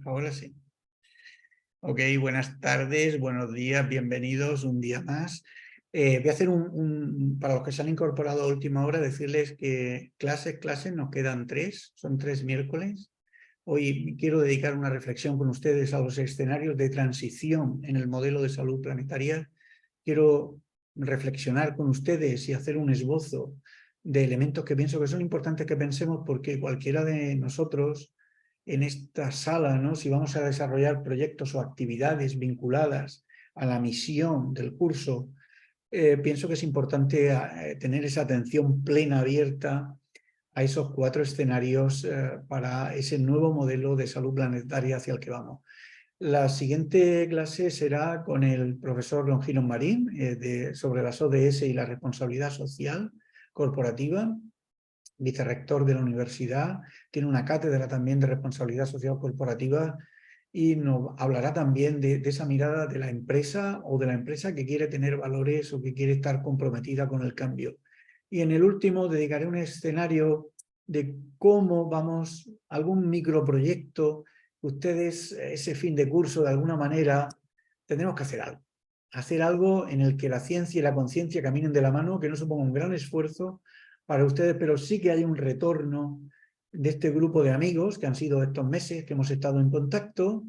Ahora sí. Ok, buenas tardes, buenos días, bienvenidos un día más. Voy a hacer para los que se han incorporado a última hora, decirles que clases, nos quedan 3, son 3 miércoles. Hoy quiero dedicar una reflexión con ustedes a los escenarios de transición en el modelo de salud planetaria. Quiero reflexionar con ustedes y hacer un esbozo de elementos que pienso que son importantes que pensemos, porque cualquiera de nosotros en esta sala, ¿no? Si vamos a desarrollar proyectos o actividades vinculadas a la misión del curso, pienso que es importante tener esa atención plena, abierta a esos 4 escenarios para ese nuevo modelo de salud planetaria hacia el que vamos. La siguiente clase será con el profesor Longino Marín sobre las ODS y la responsabilidad social corporativa, vicerrector de la universidad, tiene una cátedra también de responsabilidad social corporativa y nos hablará también de esa mirada de la empresa o de la empresa que quiere tener valores o que quiere estar comprometida con el cambio. Y en el último dedicaré un escenario de cómo vamos, algún microproyecto, ustedes ese fin de curso de alguna manera tendremos que hacer algo en el que la ciencia y la conciencia caminen de la mano, que no suponga un gran esfuerzo para ustedes, pero sí que hay un retorno de este grupo de amigos que han sido estos meses que hemos estado en contacto,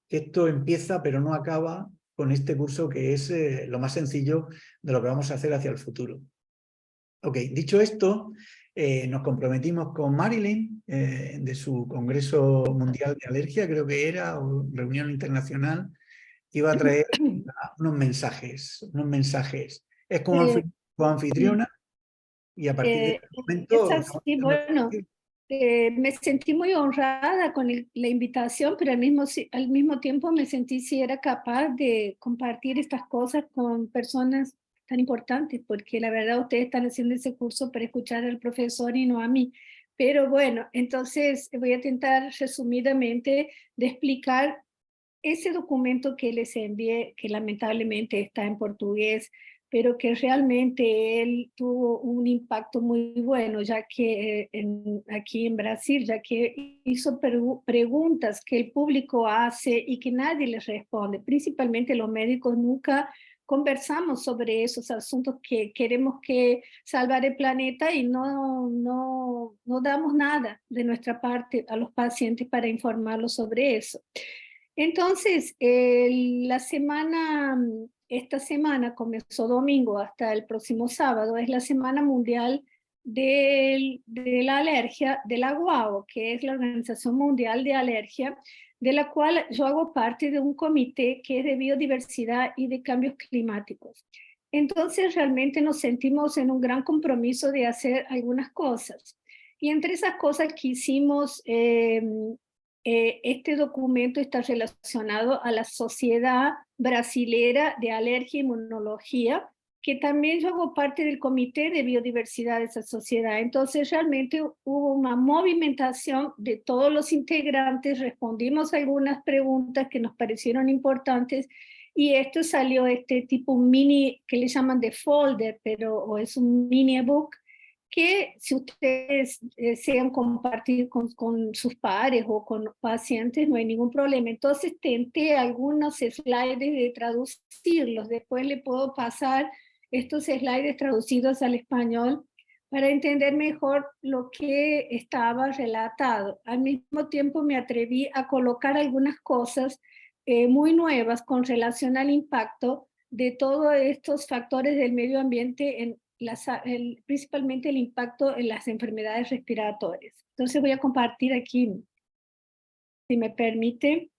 que esto empieza pero no acaba con este curso que es lo más sencillo de lo que vamos a hacer hacia el futuro. Ok, dicho esto, nos comprometimos con Marilyn de su Congreso Mundial de Alergia, creo que era, o reunión internacional, que iba a traer unos mensajes. Es como anfitriona y a partir de este Es momento... así, bueno, me sentí muy honrada con la invitación, pero al mismo tiempo me sentí si era capaz de compartir estas cosas con personas tan importantes, porque la verdad ustedes están haciendo ese curso para escuchar al profesor y no a mí. Pero bueno, entonces voy a intentar resumidamente de explicar ese documento que les envié, que lamentablemente está en portugués, pero que realmente él tuvo un impacto muy bueno, ya que aquí en Brasil, ya que hizo preguntas que el público hace y que nadie les responde, principalmente los médicos nunca conversamos sobre esos asuntos que queremos que salvar el planeta y no damos nada de nuestra parte a los pacientes para informarlos sobre eso. Entonces, esta semana comenzó domingo hasta el próximo sábado, es la Semana Mundial de la Alergia de la UAO, que es la Organización Mundial de Alergia, de la cual yo hago parte de un comité que es de biodiversidad y de cambios climáticos. Entonces, realmente nos sentimos en un gran compromiso de hacer algunas cosas. Y entre esas cosas que hicimos, este documento está relacionado a la Sociedad Brasilera de Alergia e Inmunología, que también yo hago parte del comité de biodiversidad de esa sociedad. Entonces realmente hubo una movimentación de todos los integrantes, respondimos algunas preguntas que nos parecieron importantes y esto salió este tipo mini, que le llaman de folder, o es un mini ebook, que si ustedes desean compartir con sus pares o con pacientes, no hay ningún problema. Entonces tenté algunos slides de traducirlos, después le puedo pasar estos slides traducidos al español para entender mejor lo que estaba relatado. Al mismo tiempo me atreví a colocar algunas cosas muy nuevas con relación al impacto de todos estos factores del medio ambiente principalmente el impacto en las enfermedades respiratorias. Entonces voy a compartir aquí, si me permite,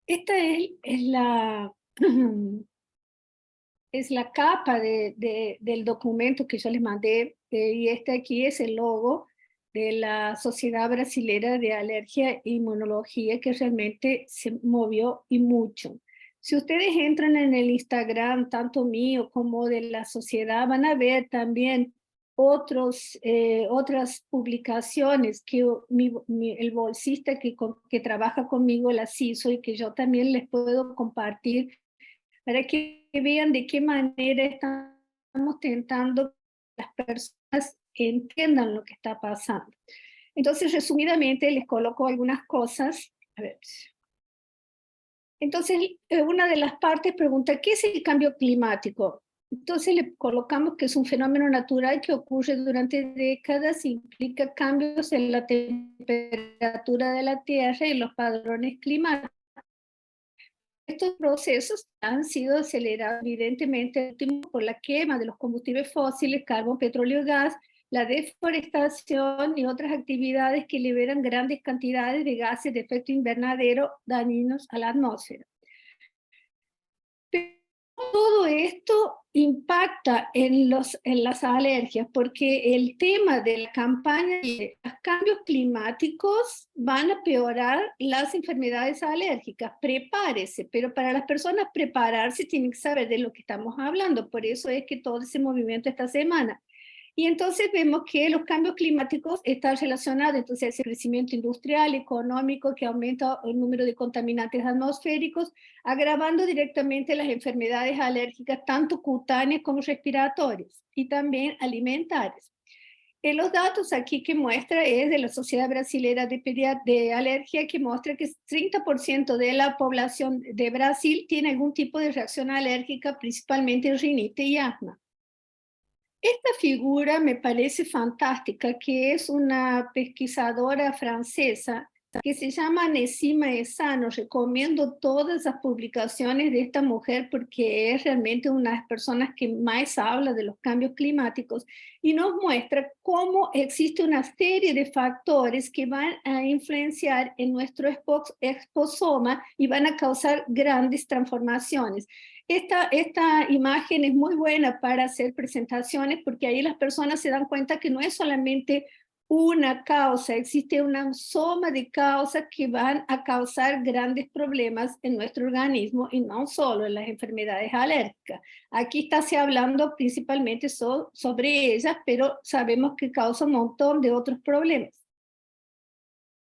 esta es la capa del documento que yo les mandé, y este aquí es el logo de la Sociedad Brasilera de Alergia e Inmunología, que realmente se movió y mucho. Si ustedes entran en el Instagram, tanto mío como de la sociedad, van a ver también otras publicaciones que el bolsista que trabaja conmigo las hizo y que yo también les puedo compartir para que vean de qué manera estamos tentando que las personas entiendan lo que está pasando. Entonces, resumidamente, les coloco algunas cosas. A ver. Entonces, una de las partes pregunta, ¿qué es el cambio climático? Entonces le colocamos que es un fenómeno natural que ocurre durante décadas, implica cambios en la temperatura de la Tierra y los patrones climáticos. Estos procesos han sido acelerados evidentemente por la quema de los combustibles fósiles, carbón, petróleo y gas, la deforestación y otras actividades que liberan grandes cantidades de gases de efecto invernadero dañinos a la atmósfera. Pero todo esto impacta en las alergias, porque el tema de la campaña de los cambios climáticos van a empeorar las enfermedades alérgicas. Prepárese, pero para las personas prepararse tienen que saber de lo que estamos hablando. Por eso es que todo ese movimiento esta semana. Y entonces vemos que los cambios climáticos están relacionados entonces a ese crecimiento industrial, económico, que aumenta el número de contaminantes atmosféricos, agravando directamente las enfermedades alérgicas, tanto cutáneas como respiratorias, y también alimentarias. Los datos aquí que muestra es de la Sociedad Brasilera de Alergia, que muestra que 30% de la población de Brasil tiene algún tipo de reacción alérgica, principalmente rinite y asma. Esta figura me parece fantástica, que es una pesquisadora francesa que se llama Nesima Esano. Recomiendo todas las publicaciones de esta mujer porque es realmente una de las personas que más habla de los cambios climáticos y nos muestra cómo existe una serie de factores que van a influenciar en nuestro exposoma y van a causar grandes transformaciones. Esta imagen es muy buena para hacer presentaciones porque ahí las personas se dan cuenta que no es solamente una causa, existe una suma de causas que van a causar grandes problemas en nuestro organismo y no solo en las enfermedades alérgicas. Aquí está se hablando principalmente sobre ellas, pero sabemos que causa un montón de otros problemas.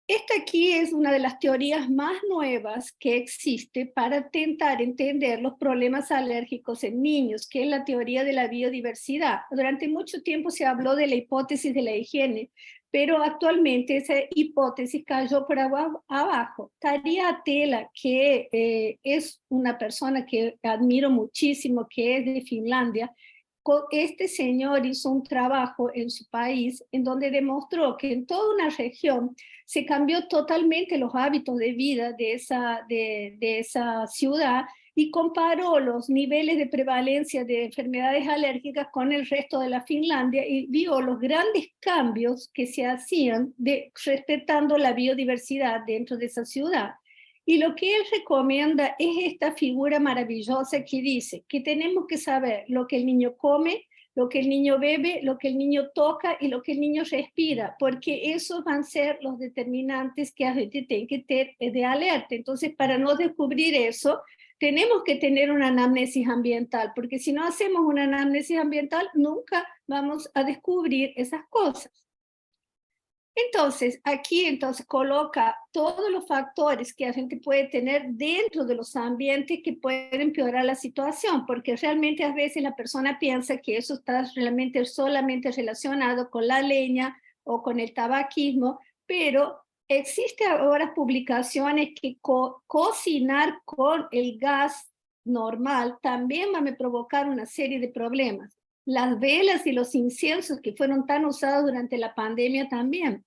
Esta aquí es una de las teorías más nuevas que existe para intentar entender los problemas alérgicos en niños, que es la teoría de la biodiversidad. Durante mucho tiempo se habló de la hipótesis de la higiene, pero actualmente esa hipótesis cayó por abajo. Taria Atela, que es una persona que admiro muchísimo, que es de Finlandia, este señor hizo un trabajo en su país en donde demostró que en toda una región se cambió totalmente los hábitos de vida de esa ciudad y comparó los niveles de prevalencia de enfermedades alérgicas con el resto de la Finlandia y vio los grandes cambios que se hacían respetando la biodiversidad dentro de esa ciudad. Y lo que él recomienda es esta figura maravillosa que dice que tenemos que saber lo que el niño come, lo que el niño bebe, lo que el niño toca y lo que el niño respira, porque esos van a ser los determinantes que a gente tiene que tener de alerta. Entonces, para no descubrir eso, tenemos que tener una anamnesis ambiental, porque si no hacemos una anamnesis ambiental, nunca vamos a descubrir esas cosas. Entonces, aquí coloca todos los factores que la gente puede tener dentro de los ambientes que pueden empeorar la situación, porque realmente a veces la persona piensa que eso está realmente solamente relacionado con la leña o con el tabaquismo, pero existen ahora publicaciones que cocinar con el gas normal también va a provocar una serie de problemas. Las velas y los inciensos que fueron tan usados durante la pandemia también.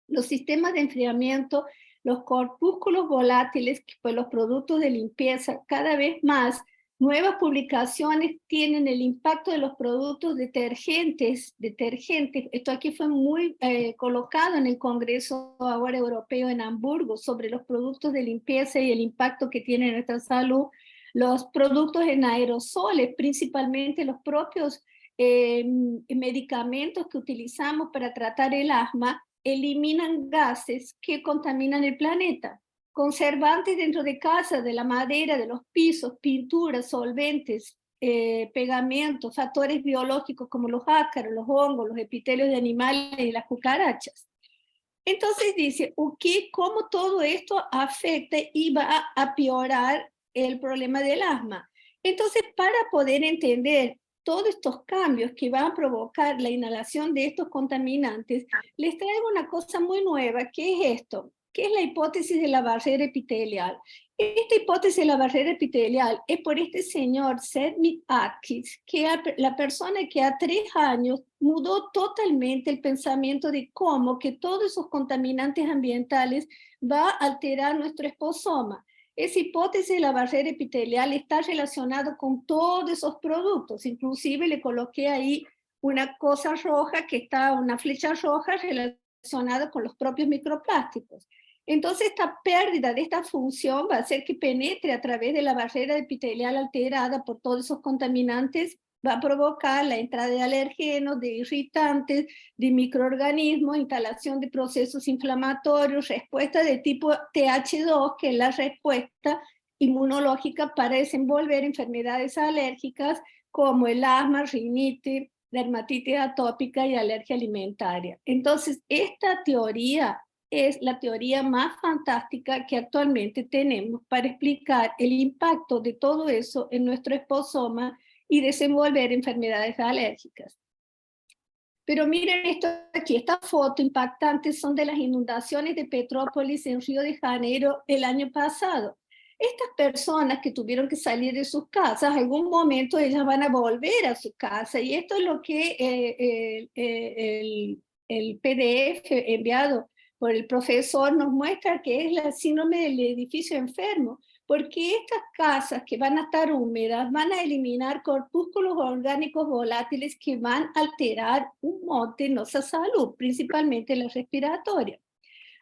Los sistemas de enfriamiento, los corpúsculos volátiles, pues los productos de limpieza, cada vez más nuevas publicaciones tienen el impacto de los productos detergentes. Esto aquí fue muy colocado en el Congreso ahora europeo en Hamburgo sobre los productos de limpieza y el impacto que tienen en nuestra salud. Los productos en aerosoles, principalmente los propios medicamentos que utilizamos para tratar el asma, eliminan gases que contaminan el planeta. Conservantes dentro de casa, de la madera, de los pisos, pinturas, solventes, pegamentos, factores biológicos como los ácaros, los hongos, los epitelios de animales y las cucarachas. Entonces dice, ¿cómo todo esto afecta y va a empeorar el problema del asma? Entonces, para poder entender todos estos cambios que van a provocar la inhalación de estos contaminantes, les traigo una cosa muy nueva, que es esto, que es la hipótesis de la barrera epitelial. Esta hipótesis de la barrera epitelial es por este señor Sedgwick Atkins, que la persona que a 3 años mudó totalmente el pensamiento de cómo que todos esos contaminantes ambientales va a alterar nuestro esposoma. Esa hipótesis de la barrera epitelial está relacionada con todos esos productos. Inclusive le coloqué ahí una cosa roja que está, una flecha roja relacionada con los propios microplásticos. Entonces esta pérdida de esta función va a hacer que penetre a través de la barrera epitelial alterada por todos esos contaminantes, va a provocar la entrada de alergenos, de irritantes, de microorganismos, instalación de procesos inflamatorios, respuesta de tipo TH2, que es la respuesta inmunológica para desenvolver enfermedades alérgicas como el asma, rinitis, dermatitis atópica y alergia alimentaria. Entonces, esta teoría es la teoría más fantástica que actualmente tenemos para explicar el impacto de todo eso en nuestro esposoma y desenvolver enfermedades alérgicas. Pero miren esto aquí, esta foto impactante son de las inundaciones de Petrópolis en Río de Janeiro el año pasado. Estas personas que tuvieron que salir de sus casas, en algún momento ellas van a volver a su casa, y esto es lo que el PDF enviado por el profesor nos muestra, que es la síndrome del edificio enfermo, porque estas casas que van a estar húmedas van a eliminar corpúsculos orgánicos volátiles que van a alterar un montón de nuestra salud, principalmente la respiratoria.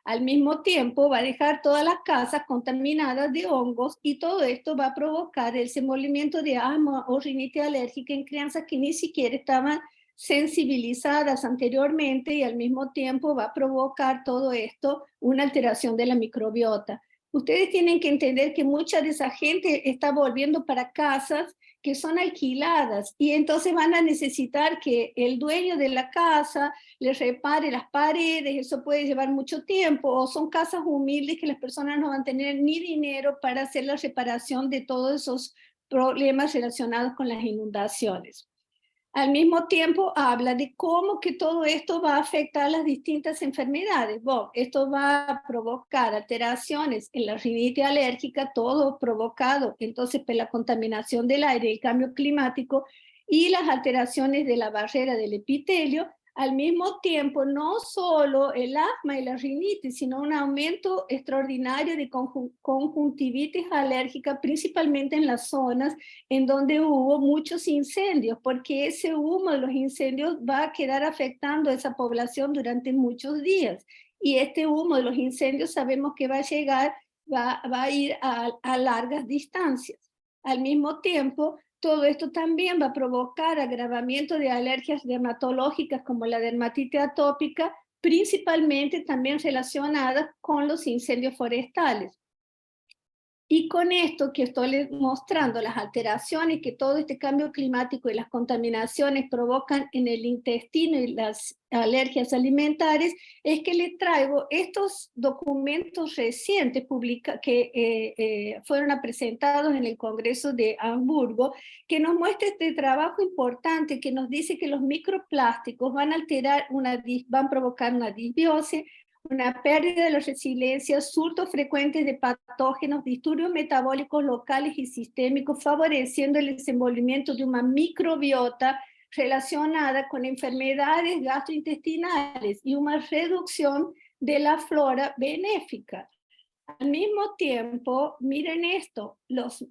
Al mismo tiempo va a dejar todas las casas contaminadas de hongos, y todo esto va a provocar el desenvolvimiento de asma o rinitis alérgica en crianzas que ni siquiera estaban sensibilizadas anteriormente, y al mismo tiempo va a provocar todo esto una alteración de la microbiota. Ustedes tienen que entender que mucha de esa gente está volviendo para casas que son alquiladas, y entonces van a necesitar que el dueño de la casa les repare las paredes. Eso puede llevar mucho tiempo, o son casas humildes que las personas no van a tener ni dinero para hacer la reparación de todos esos problemas relacionados con las inundaciones. Al mismo tiempo habla de cómo que todo esto va a afectar las distintas enfermedades. Bueno, esto va a provocar alteraciones en la rinitis alérgica, todo provocado entonces por la contaminación del aire, el cambio climático y las alteraciones de la barrera del epitelio. Al mismo tiempo, no solo el asma y la rinitis, sino un aumento extraordinario de conjuntivitis alérgica, principalmente en las zonas en donde hubo muchos incendios, porque ese humo de los incendios va a quedar afectando a esa población durante muchos días. Y este humo de los incendios sabemos que va a llegar, va a ir a largas distancias. Al mismo tiempo, todo esto también va a provocar agravamiento de alergias dermatológicas como la dermatitis atópica, principalmente también relacionadas con los incendios forestales. Y con esto que estoy mostrando, las alteraciones que todo este cambio climático y las contaminaciones provocan en el intestino y las alergias alimentarias, es que les traigo estos documentos recientes que fueron presentados en el Congreso de Hamburgo, que nos muestra este trabajo importante que nos dice que los microplásticos van a van a provocar una disbiosis, una pérdida de la resiliencia, surtos frecuentes de patógenos, disturbios metabólicos locales y sistémicos, favoreciendo el desenvolvimiento de una microbiota relacionada con enfermedades gastrointestinales y una reducción de la flora benéfica. Al mismo tiempo, miren esto, los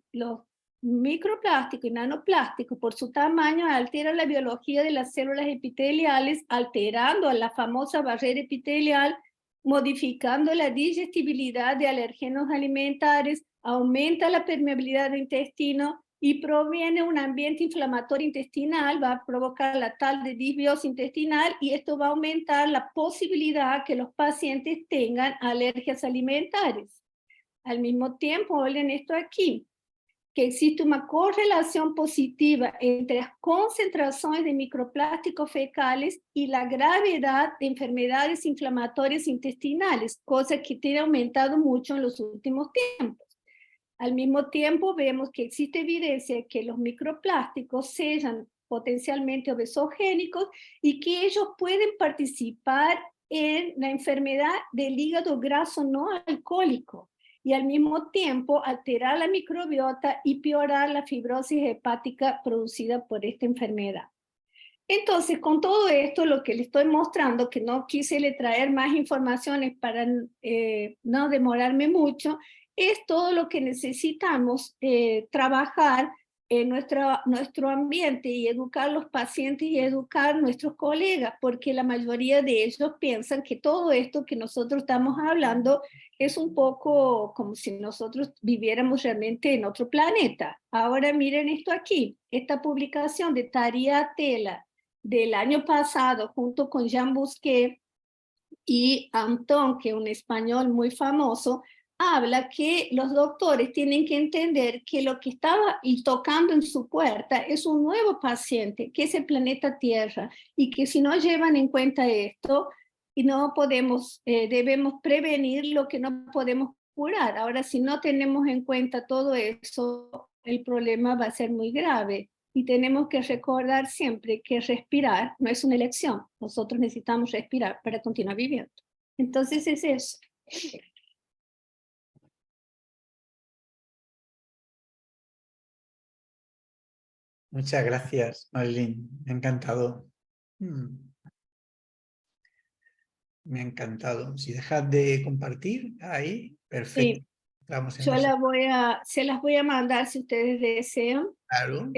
microplásticos y nanoplásticos por su tamaño alteran la biología de las células epiteliales, alterando a la famosa barrera epitelial, modificando la digestibilidad de alergenos alimentarios, aumenta la permeabilidad del intestino y proviene un ambiente inflamatorio intestinal, va a provocar la tal de disbiosis intestinal, y esto va a aumentar la posibilidad que los pacientes tengan alergias alimentarias. Al mismo tiempo, oigan esto aquí, que existe una correlación positiva entre las concentraciones de microplásticos fecales y la gravedad de enfermedades inflamatorias intestinales, cosa que tiene aumentado mucho en los últimos tiempos. Al mismo tiempo, vemos que existe evidencia que los microplásticos sellan potencialmente obesogénicos y que ellos pueden participar en la enfermedad del hígado graso no alcohólico y al mismo tiempo alterar la microbiota y piorar la fibrosis hepática producida por esta enfermedad. Entonces, con todo esto, lo que le estoy mostrando, que no quise le traer más informaciones para no demorarme mucho, es todo lo que necesitamos trabajar en nuestro ambiente y educar a los pacientes y educar a nuestros colegas, porque la mayoría de ellos piensan que todo esto que nosotros estamos hablando es un poco como si nosotros viviéramos realmente en otro planeta. Ahora miren esto aquí, esta publicación de Taria Tela del año pasado, junto con Jean Busquet y Anton, que es un español muy famoso, habla que los doctores tienen que entender que lo que estaba tocando en su puerta es un nuevo paciente, que es el planeta Tierra, y que si no llevan en cuenta esto, y no podemos, debemos prevenir lo que no podemos curar. Ahora, si no tenemos en cuenta todo eso, el problema va a ser muy grave. Y tenemos que recordar siempre que respirar no es una elección. Nosotros necesitamos respirar para continuar viviendo. Entonces es eso. Muchas gracias, Marilyn. Me ha encantado. Me ha encantado. Si dejas de compartir, ahí, perfecto. Sí, Estamos en yo eso. se las voy a mandar si ustedes desean. Claro.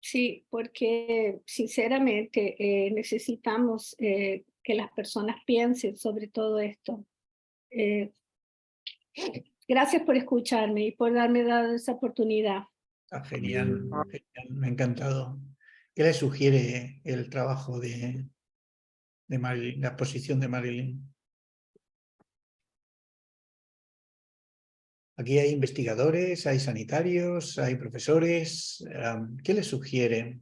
Sí, porque sinceramente necesitamos que las personas piensen sobre todo esto. Gracias por escucharme y por darme esa oportunidad. Está genial, genial. Me ha encantado. ¿Qué le sugiere el trabajo de Marilyn, la exposición de Marilyn? Aquí hay investigadores, hay sanitarios, hay profesores. ¿Qué les sugiere?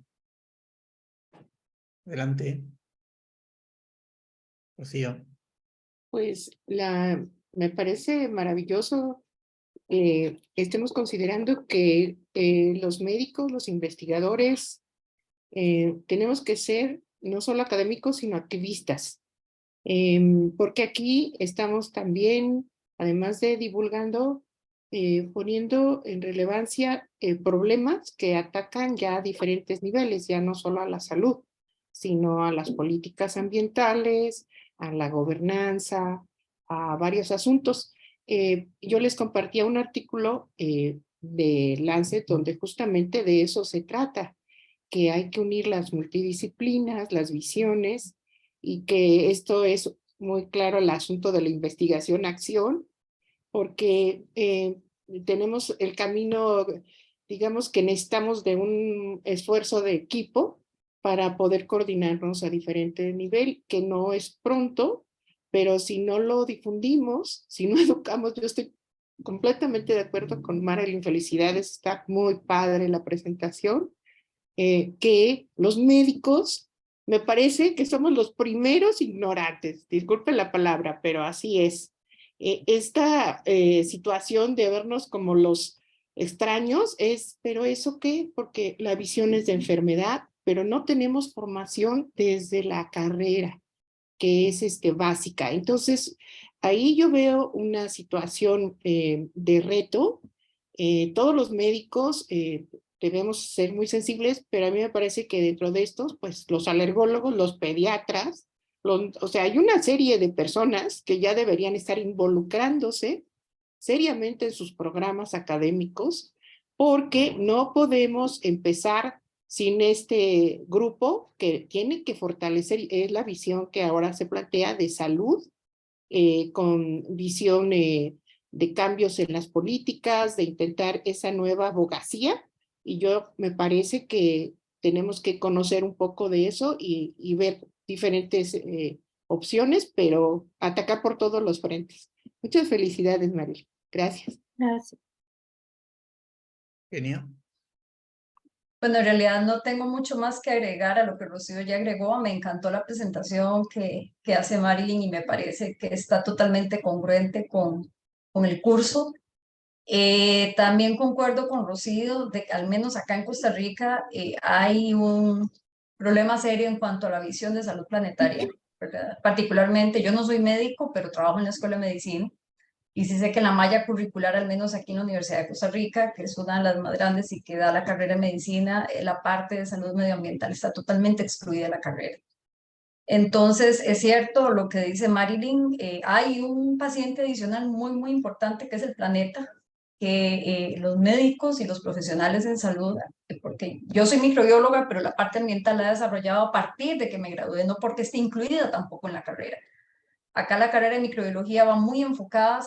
Adelante. Rocío. Pues me parece maravilloso que estemos considerando que los médicos, los investigadores, tenemos que ser no solo académicos, sino activistas. Porque aquí estamos también, además de divulgando, poniendo en relevancia problemas que atacan ya a diferentes niveles, ya no solo a la salud, sino a las políticas ambientales, a la gobernanza, a varios asuntos. Yo les compartía un artículo de Lancet donde justamente de eso se trata, que hay que unir las multidisciplinas, las visiones, y que esto es muy claro el asunto de la investigación-acción, porque tenemos el camino, digamos que necesitamos de un esfuerzo de equipo para poder coordinarnos a diferente nivel, que no es pronto, pero si no lo difundimos, si no educamos, yo estoy completamente de acuerdo con Marilyn, felicidades, está muy padre la presentación, que los médicos, me parece que somos los primeros ignorantes, disculpen la palabra, pero así es. Esta situación de vernos como los extraños es, ¿pero eso qué? Porque la visión es de enfermedad, pero no tenemos formación desde la carrera, que es básica. Entonces, ahí yo veo una situación de reto. Todos los médicos debemos ser muy sensibles, pero a mí me parece que dentro de estos, pues los alergólogos, los pediatras, o sea, hay una serie de personas que ya deberían estar involucrándose seriamente en sus programas académicos, porque no podemos empezar sin este grupo que tiene que fortalecer, es la visión que ahora se plantea de salud, con visión de cambios en las políticas, de intentar esa nueva abogacía, y yo me parece que tenemos que conocer un poco de eso y ver diferentes opciones, pero atacar por todos los frentes. Muchas felicidades, María. Gracias. Gracias. Genial. Bueno, en realidad no tengo mucho más que agregar a lo que Rocío ya agregó. Me encantó la presentación que hace Marilyn y me parece que está totalmente congruente con el curso. También concuerdo con Rocío de que al menos acá en Costa Rica hay un problema serio en cuanto a la visión de salud planetaria, ¿verdad? Particularmente, yo no soy médico, pero trabajo en la Escuela de Medicina y sí sé que en la malla curricular, al menos aquí en la Universidad de Costa Rica, que es una de las más grandes y que da la carrera de medicina, la parte de salud medioambiental está totalmente excluida de la carrera. Entonces, es cierto lo que dice Marilyn, hay un paciente adicional muy importante que es el planeta, que los médicos y los profesionales en salud, porque yo soy microbióloga, pero la parte ambiental la he desarrollado a partir de que me gradué, no porque esté incluida tampoco en la carrera. Acá la carrera de microbiología va muy enfocada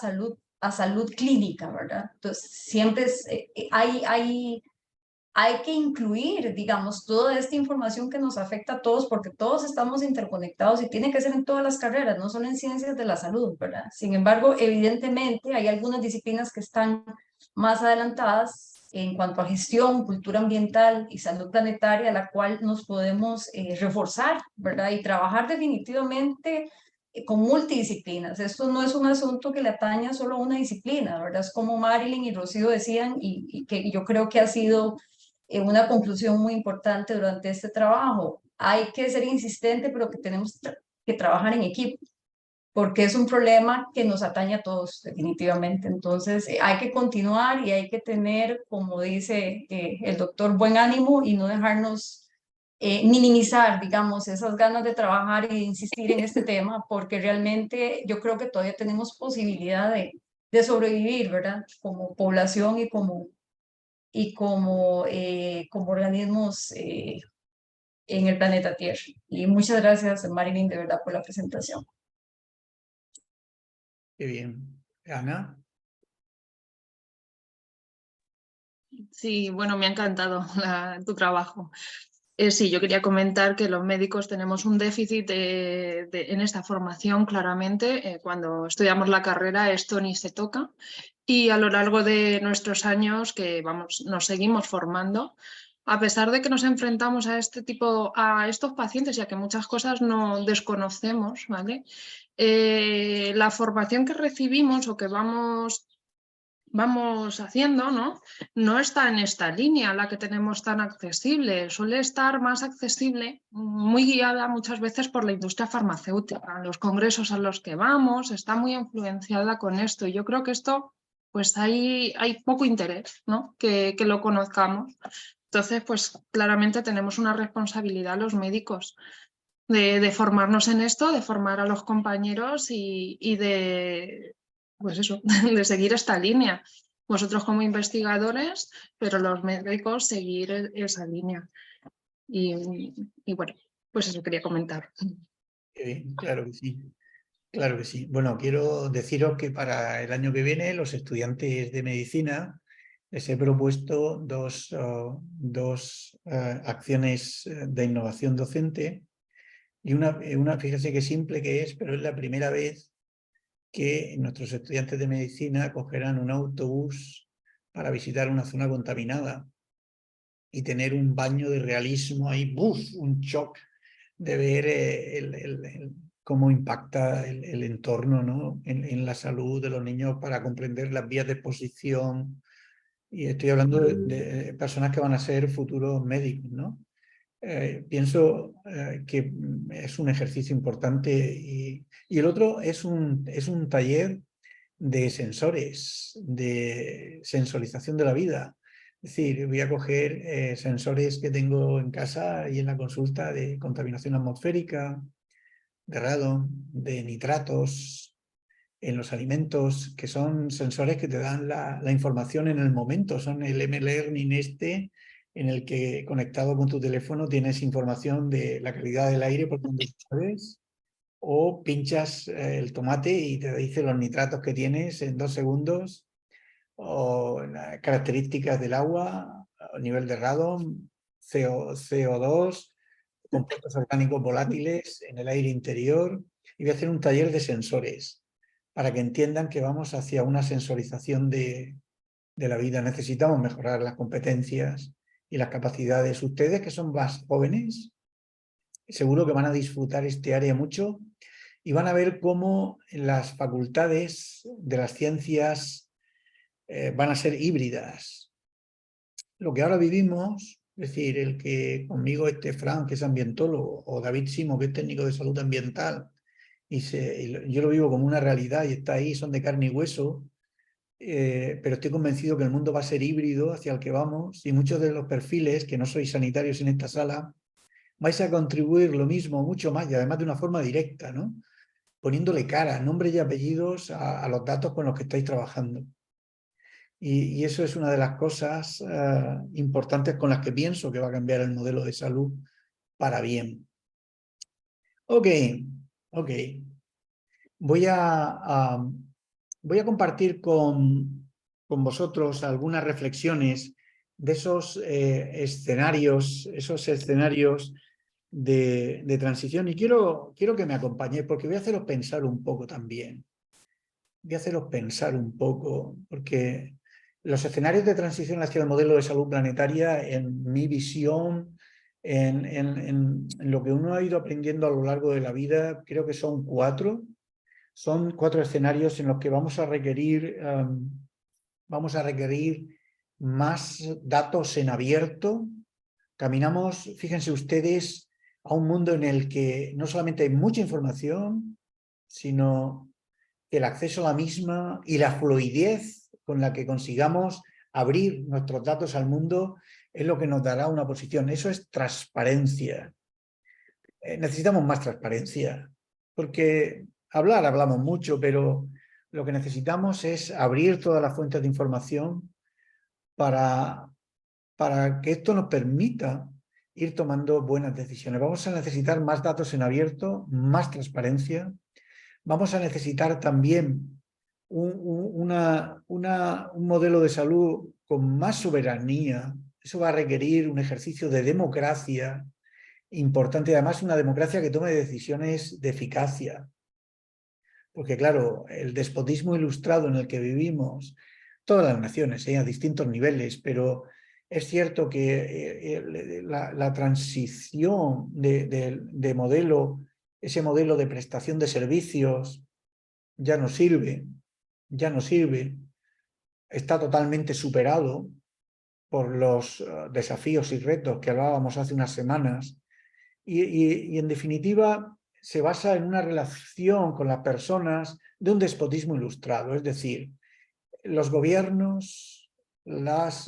a salud clínica, ¿verdad? Entonces, siempre hay que incluir, digamos, toda esta información que nos afecta a todos, porque todos estamos interconectados y tiene que ser en todas las carreras, no solo en ciencias de la salud, ¿verdad? Sin embargo, evidentemente hay algunas disciplinas que están más adelantadas en cuanto a gestión, cultura ambiental y salud planetaria, la cual nos podemos reforzar, ¿verdad? Y trabajar definitivamente con multidisciplinas. Esto no es un asunto que le ataña solo a una disciplina, ¿verdad? Es como Marilyn y Rocío decían y que yo creo que ha sido una conclusión muy importante durante este trabajo. Hay que ser insistente, pero que tenemos que trabajar en equipo, porque es un problema que nos atañe a todos, definitivamente. Entonces, hay que continuar y hay que tener, como dice el doctor, buen ánimo y no dejarnos minimizar, digamos, esas ganas de trabajar y de insistir en este tema, porque realmente yo creo que todavía tenemos posibilidad de sobrevivir, ¿verdad? Como población como organismos en el planeta Tierra. Y muchas gracias, Marilyn, de verdad, por la presentación. Qué bien. Ana. Sí, bueno, me ha encantado tu trabajo. Sí, yo quería comentar que los médicos tenemos un déficit en esta formación, claramente. Cuando estudiamos la carrera esto ni se toca y a lo largo de nuestros años que nos seguimos formando, a pesar de que nos enfrentamos a estos pacientes y a que muchas cosas no desconocemos, ¿vale? La formación que recibimos o que vamos haciendo, no está en esta línea la que tenemos tan accesible, suele estar más accesible, muy guiada muchas veces por la industria farmacéutica, los congresos a los que vamos, está muy influenciada con esto y yo creo que esto, pues hay poco interés, ¿no? que lo conozcamos. Entonces, pues claramente tenemos una responsabilidad los médicos de formarnos en esto, de formar a los compañeros y de, pues eso, de seguir esta línea. Vosotros como investigadores, pero los médicos seguir esa línea. Y bueno, pues eso quería comentar. Claro que sí. Claro que sí. Bueno, quiero deciros que para el año que viene los estudiantes de medicina les he propuesto dos acciones de innovación docente y una, fíjese qué simple que es, pero es la primera vez que nuestros estudiantes de medicina cogerán un autobús para visitar una zona contaminada y tener un baño de realismo ahí, ¡buf! Un shock de ver cómo impacta el entorno, ¿no? en la salud de los niños para comprender las vías de exposición. Y estoy hablando de personas que van a ser futuros médicos, ¿no? Pienso que es un ejercicio importante y el otro es un taller de sensores, de sensorización de la vida. Es decir, voy a coger sensores que tengo en casa y en la consulta de contaminación atmosférica, de radon, de nitratos en los alimentos, que son sensores que te dan la información en el momento. Son el M-Learning en el que conectado con tu teléfono tienes información de la calidad del aire por donde sabes, o pinchas el tomate y te dice los nitratos que tienes en 2 segundos, o las características del agua, el nivel de radon, CO2, compuestos orgánicos volátiles en el aire interior. Y voy a hacer un taller de sensores para que entiendan que vamos hacia una sensorización de la vida. Necesitamos mejorar las competencias y las capacidades. Ustedes que son más jóvenes, seguro que van a disfrutar este área mucho y van a ver cómo las facultades de las ciencias van a ser híbridas. Lo que ahora vivimos, es decir, el que conmigo esté Fran, que es ambientólogo, o David Simo, que es técnico de salud ambiental, y yo lo vivo como una realidad y está ahí, son de carne y hueso, pero estoy convencido que el mundo va a ser híbrido hacia el que vamos, y muchos de los perfiles, que no sois sanitarios en esta sala, vais a contribuir lo mismo, mucho más, y además de una forma directa, ¿no? Poniéndole cara, nombres y apellidos a los datos con los que estáis trabajando. Y eso es una de las cosas importantes con las que pienso que va a cambiar el modelo de salud para bien. Ok. Voy a compartir con vosotros algunas reflexiones de esos escenarios de transición, y quiero que me acompañéis porque voy a haceros pensar un poco también. Voy a haceros pensar un poco, porque los escenarios de transición hacia el modelo de salud planetaria, en mi visión, en lo que uno ha ido aprendiendo a lo largo de la vida, creo que son 4. Son 4 escenarios en los que vamos a requerir más datos en abierto. Caminamos, fíjense ustedes, a un mundo en el que no solamente hay mucha información, sino el acceso a la misma y la fluidez con la que consigamos abrir nuestros datos al mundo es lo que nos dará una posición. Eso es transparencia. Necesitamos más transparencia, porque hablamos mucho, pero lo que necesitamos es abrir todas las fuentes de información para que esto nos permita ir tomando buenas decisiones. Vamos a necesitar más datos en abierto, más transparencia. Vamos a necesitar también un modelo de salud con más soberanía. Eso va a requerir un ejercicio de democracia importante, además una democracia que tome decisiones de eficacia. Porque claro, el despotismo ilustrado en el que vivimos, todas las naciones, a distintos niveles, pero es cierto que la transición de modelo, ese modelo de prestación de servicios, ya no sirve, está totalmente superado por los desafíos y retos que hablábamos hace unas semanas, y en definitiva se basa en una relación con las personas de un despotismo ilustrado, es decir, los gobiernos, los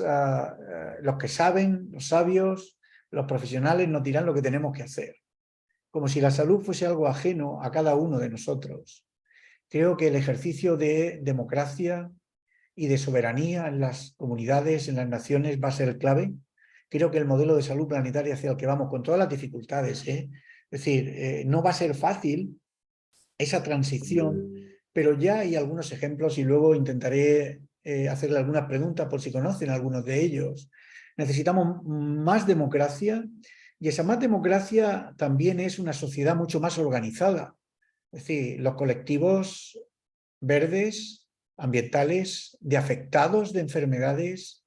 que saben, los sabios, los profesionales nos dirán lo que tenemos que hacer, como si la salud fuese algo ajeno a cada uno de nosotros. Creo que el ejercicio de democracia y de soberanía en las comunidades, en las naciones, va a ser clave. Creo que el modelo de salud planetaria hacia el que vamos, con todas las dificultades, es decir, no va a ser fácil esa transición, pero ya hay algunos ejemplos y luego intentaré hacerle algunas preguntas por si conocen algunos de ellos. Necesitamos más democracia, y esa más democracia también es una sociedad mucho más organizada. Es decir, los colectivos verdes, ambientales, de afectados de enfermedades,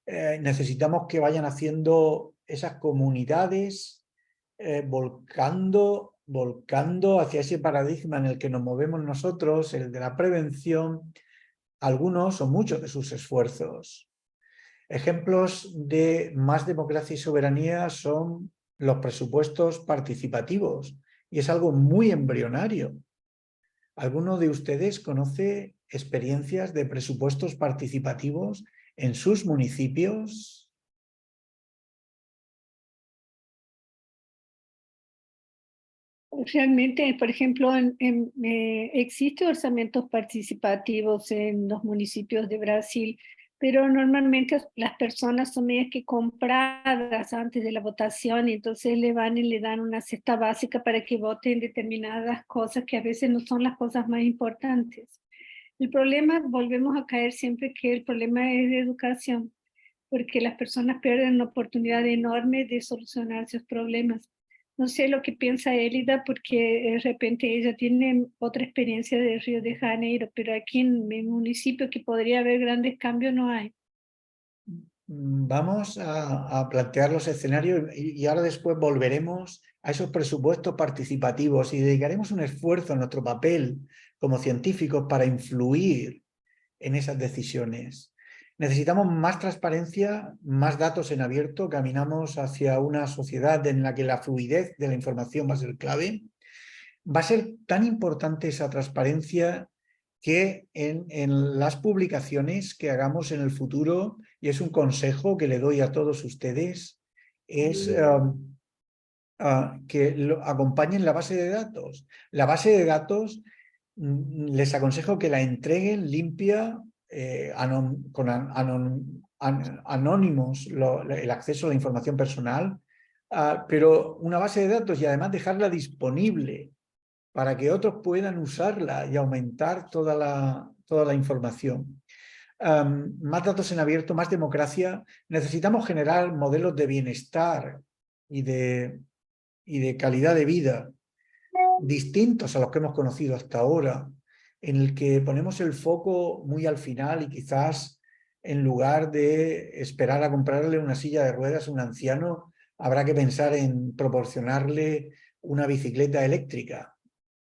necesitamos que vayan haciendo esas comunidades, volcando hacia ese paradigma en el que nos movemos nosotros, el de la prevención, algunos o muchos de sus esfuerzos. Ejemplos de más democracia y soberanía son los presupuestos participativos, y es algo muy embrionario. ¿Alguno de ustedes conoce experiencias de presupuestos participativos en sus municipios? Realmente, por ejemplo, existen orzamentos participativos en los municipios de Brasil, pero normalmente las personas son medias que compradas antes de la votación, y entonces le van y le dan una cesta básica para que voten determinadas cosas que a veces no son las cosas más importantes. El problema, volvemos a caer siempre que el problema es de educación, porque las personas pierden una oportunidad enorme de solucionar sus problemas. No sé lo que piensa Elida, porque de repente ella tiene otra experiencia de Río de Janeiro, pero aquí en mi municipio, que podría haber grandes cambios, no hay. Vamos a plantear los escenarios y ahora después volveremos a esos presupuestos participativos y dedicaremos un esfuerzo en nuestro papel como científicos para influir en esas decisiones. Necesitamos más transparencia, más datos en abierto. Caminamos hacia una sociedad en la que la fluidez de la información va a ser clave. Va a ser tan importante esa transparencia que en las publicaciones que hagamos en el futuro, y es un consejo que le doy a todos ustedes, es que acompañen la base de datos. La base de datos les aconsejo que la entreguen limpia, con anónimos el acceso a la información personal, pero una base de datos y además dejarla disponible para que otros puedan usarla y aumentar toda la información. Más datos en abierto, más democracia. Necesitamos generar modelos de bienestar y de calidad de vida distintos a los que hemos conocido hasta ahora, en el que ponemos el foco muy al final y quizás en lugar de esperar a comprarle una silla de ruedas a un anciano, habrá que pensar en proporcionarle una bicicleta eléctrica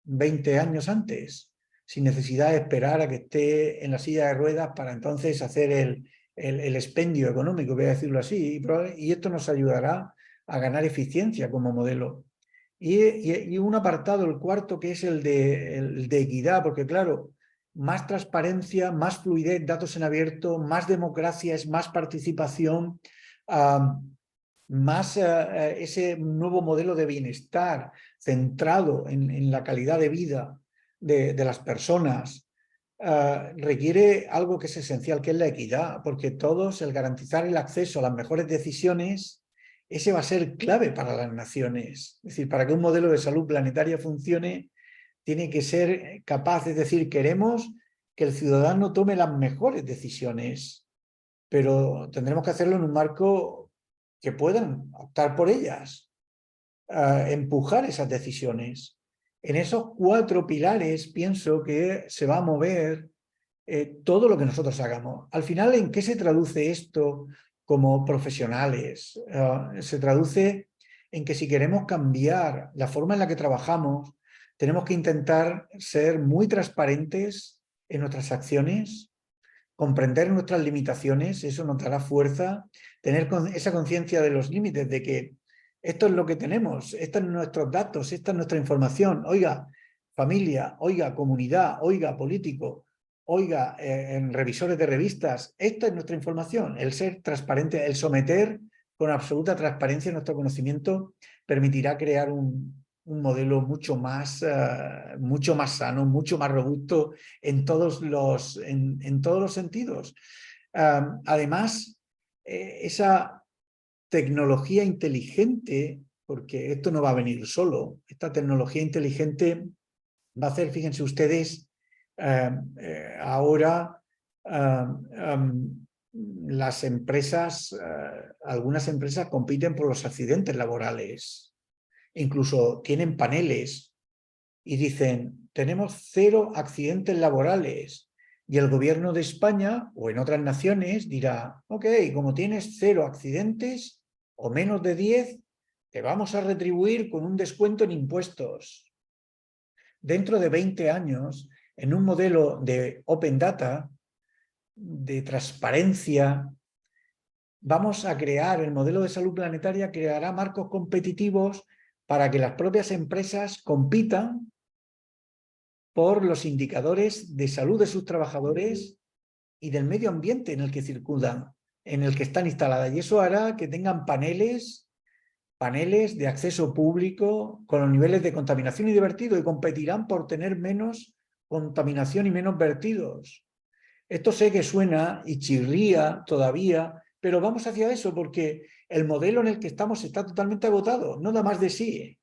20 años antes, sin necesidad de esperar a que esté en la silla de ruedas para entonces hacer el expendio económico, voy a decirlo así, y esto nos ayudará a ganar eficiencia como modelo. Y un apartado, el cuarto, que es el de equidad, porque claro, más transparencia, más fluidez, datos en abierto, más democracia, es más participación, más ese nuevo modelo de bienestar centrado en la calidad de vida de las personas, requiere algo que es esencial, que es la equidad, porque todos, el garantizar el acceso a las mejores decisiones, ese va a ser clave para las naciones. Es decir, para que un modelo de salud planetaria funcione, tiene que ser capaz, es decir, queremos que el ciudadano tome las mejores decisiones, pero tendremos que hacerlo en un marco que puedan optar por ellas, empujar esas decisiones. En esos 4 pilares pienso que se va a mover todo lo que nosotros hagamos. Al final, ¿en qué se traduce esto como profesionales? Se traduce en que si queremos cambiar la forma en la que trabajamos, tenemos que intentar ser muy transparentes en nuestras acciones, comprender nuestras limitaciones, eso nos dará fuerza, tener esa conciencia de los límites, de que esto es lo que tenemos, estos son nuestros datos, esta es nuestra información. Oiga, familia, oiga, comunidad, oiga, político, oiga, en revisores de revistas, esta es nuestra información. El ser transparente, el someter con absoluta transparencia nuestro conocimiento permitirá crear un modelo mucho más sano, mucho más robusto en todos los sentidos. Además, esa tecnología inteligente, porque esto no va a venir solo, esta tecnología inteligente va a hacer, fíjense ustedes, ahora las empresas, algunas empresas compiten por los accidentes laborales, incluso tienen paneles y dicen, tenemos 0 accidentes laborales. Y el gobierno de España o en otras naciones dirá, ok, como tienes 0 accidentes o menos de 10, te vamos a retribuir con un descuento en impuestos. Dentro de 20 años, en un modelo de open data, de transparencia, vamos a crear, el modelo de salud planetaria creará marcos competitivos para que las propias empresas compitan por los indicadores de salud de sus trabajadores y del medio ambiente en el que circundan, en el que están instaladas. Y eso hará que tengan paneles de acceso público con los niveles de contaminación y de vertido, y competirán por tener menos contaminación y menos vertidos. Esto sé que suena y chirría todavía, pero vamos hacia eso porque el modelo en el que estamos está totalmente agotado, no da más de sí.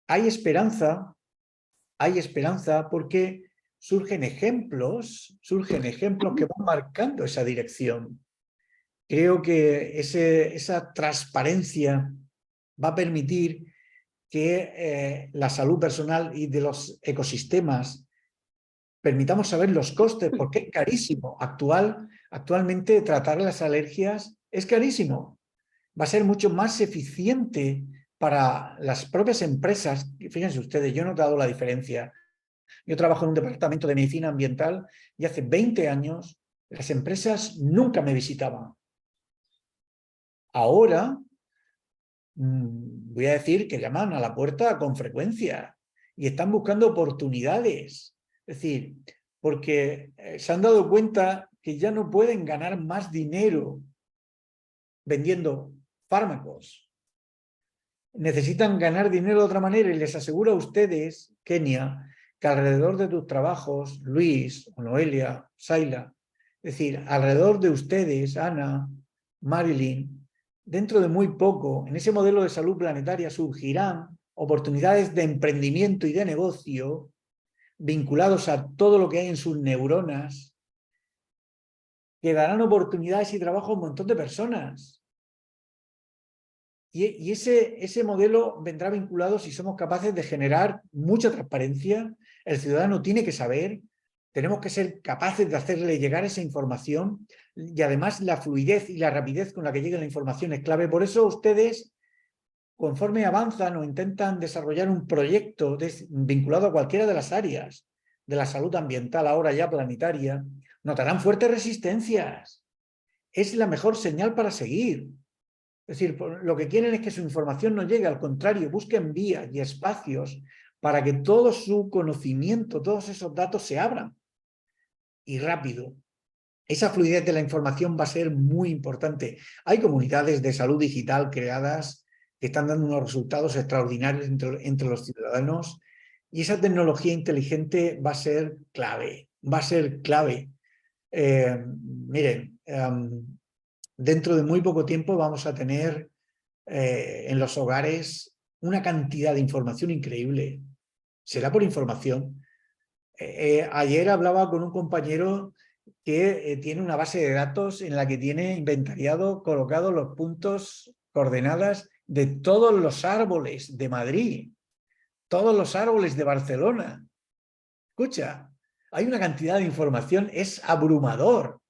Hay esperanza porque surgen ejemplos que van marcando esa dirección. Creo que esa transparencia va a permitir que la salud personal y de los ecosistemas permitamos saber los costes, porque es carísimo. Actualmente tratar las alergias es carísimo. Va a ser mucho más eficiente para las propias empresas. Fíjense ustedes, yo he notado la diferencia. Yo trabajo en un departamento de medicina ambiental y hace 20 años las empresas nunca me visitaban. Ahora voy a decir que llaman a la puerta con frecuencia y están buscando oportunidades. Es decir, porque se han dado cuenta que ya no pueden ganar más dinero vendiendo fármacos. Necesitan ganar dinero de otra manera y les aseguro a ustedes, Kenia, que alrededor de tus trabajos, Luis, Noelia, Saila, es decir, alrededor de ustedes, Ana, Marilyn, dentro de muy poco, en ese modelo de salud planetaria surgirán oportunidades de emprendimiento y de negocio vinculados a todo lo que hay en sus neuronas, que darán oportunidades y trabajo a un montón de personas. Y ese modelo vendrá vinculado si somos capaces de generar mucha transparencia. El ciudadano tiene que saber, tenemos que ser capaces de hacerle llegar esa información y además la fluidez y la rapidez con la que llega la información es clave. Por eso ustedes, conforme avanzan o intentan desarrollar un proyecto vinculado a cualquiera de las áreas de la salud ambiental, ahora ya planetaria, notarán fuertes resistencias. Es la mejor señal para seguir. Es decir, lo que quieren es que su información no llegue, al contrario, busquen vías y espacios para que todo su conocimiento, todos esos datos se abran. Y rápido. Esa fluidez de la información va a ser muy importante. Hay comunidades de salud digital creadas que están dando unos resultados extraordinarios entre los ciudadanos y esa tecnología inteligente va a ser clave. Va a ser clave. Miren, dentro de muy poco tiempo vamos a tener en los hogares una cantidad de información increíble. Será por información. Ayer hablaba con un compañero que tiene una base de datos en la que tiene inventariado, colocados los puntos, coordenadas de todos los árboles de Madrid, todos los árboles de Barcelona. Escucha, hay una cantidad de información, es abrumador.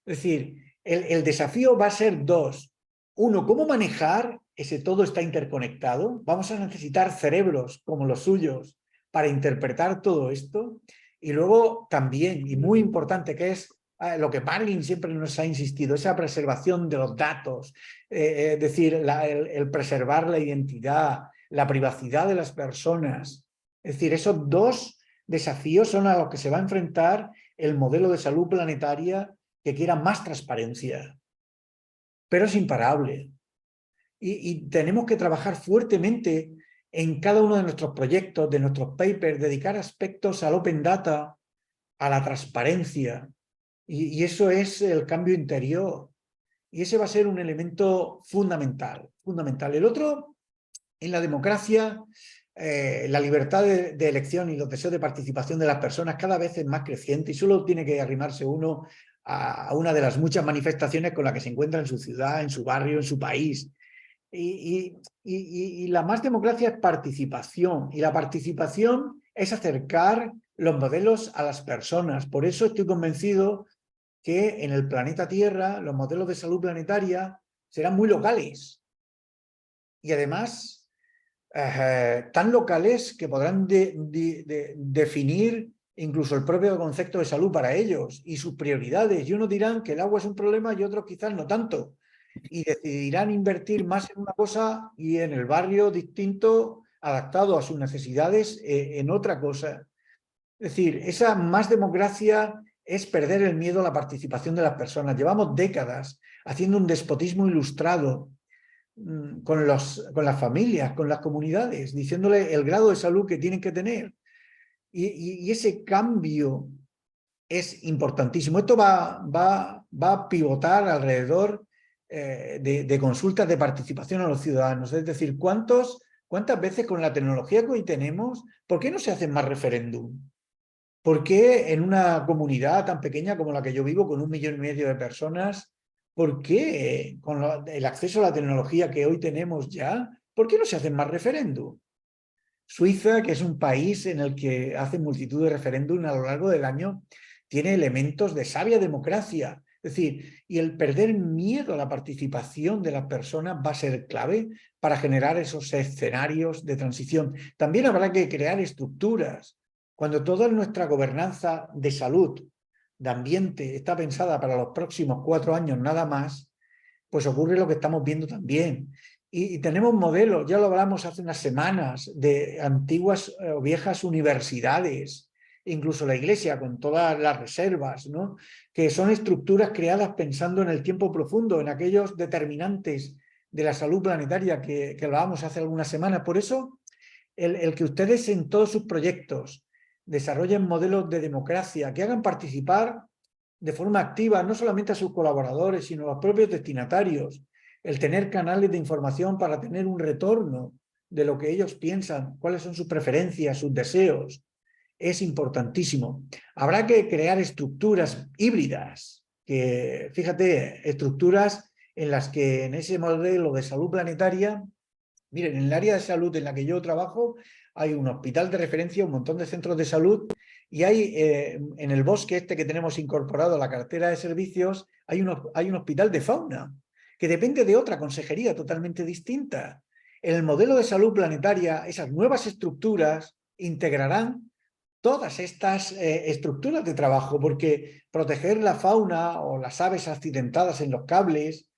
Es decir, el desafío va a ser dos. Uno, ¿cómo manejar ese todo está interconectado? Vamos a necesitar cerebros como los suyos para interpretar todo esto. Y luego también, y muy importante, que es lo que Marilyn siempre nos ha insistido, esa preservación de los datos, es decir, el preservar la identidad, la privacidad de las personas. Es decir, esos dos desafíos son a los que se va a enfrentar el modelo de salud planetaria que quiera más transparencia. Pero es imparable. Y tenemos que trabajar fuertemente en cada uno de nuestros proyectos, de nuestros papers, dedicar aspectos al open data, a la transparencia. Y eso es el cambio interior. Y ese va a ser un elemento fundamental. El otro, en la democracia, la libertad de elección y los deseos de participación de las personas cada vez es más creciente y solo tiene que arrimarse uno a una de las muchas manifestaciones con las que se encuentra en su ciudad, en su barrio, en su país. Y la más democracia es participación, y la participación es acercar los modelos a las personas. Por eso estoy convencido que en el planeta Tierra los modelos de salud planetaria serán muy locales y además tan locales que podrán definir incluso el propio concepto de salud para ellos y sus prioridades. Y unos dirán que el agua es un problema y otros quizás no tanto. Y decidirán invertir más en una cosa y en el barrio distinto, adaptado a sus necesidades, en otra cosa. Es decir, esa más democracia es perder el miedo a la participación de las personas. Llevamos décadas haciendo un despotismo ilustrado con las familias, con las comunidades, diciéndole el grado de salud que tienen que tener. Y ese cambio es importantísimo. Esto va a pivotar alrededor de consultas de participación a los ciudadanos. Es decir, ¿cuántas veces con la tecnología que hoy tenemos, por qué no se hacen más referéndum? ¿Por qué en una comunidad tan pequeña como la que yo vivo, con 1,5 millones de personas, por qué con el acceso a la tecnología que hoy tenemos ya, por qué no se hacen más referéndum? Suiza, que es un país en el que hacen multitud de referéndum a lo largo del año, tiene elementos de sabia democracia. Es decir, y el perder miedo a la participación de las personas va a ser clave para generar esos escenarios de transición. También habrá que crear estructuras cuando toda nuestra gobernanza de salud, de ambiente, está pensada para los próximos 4 años nada más, pues ocurre lo que estamos viendo también. Y tenemos modelos, ya lo hablamos hace unas semanas, de antiguas o viejas universidades, incluso la Iglesia con todas las reservas, ¿no? Que son estructuras creadas pensando en el tiempo profundo, en aquellos determinantes de la salud planetaria que hablábamos hace algunas semanas. Por eso, el que ustedes en todos sus proyectos desarrollen modelos de democracia, que hagan participar de forma activa no solamente a sus colaboradores, sino a los propios destinatarios, el tener canales de información para tener un retorno de lo que ellos piensan, cuáles son sus preferencias, sus deseos, es importantísimo. Habrá que crear estructuras híbridas, que fíjate, estructuras en las que en ese modelo de salud planetaria, miren, en el área de salud en la que yo trabajo hay un hospital de referencia, un montón de centros de salud y hay en el bosque este que tenemos incorporado a la cartera de servicios, hay un hospital de fauna que depende de otra consejería totalmente distinta. En el modelo de salud planetaria, esas nuevas estructuras integrarán todas estas estructuras de trabajo, porque proteger la fauna o las aves accidentadas en los cables,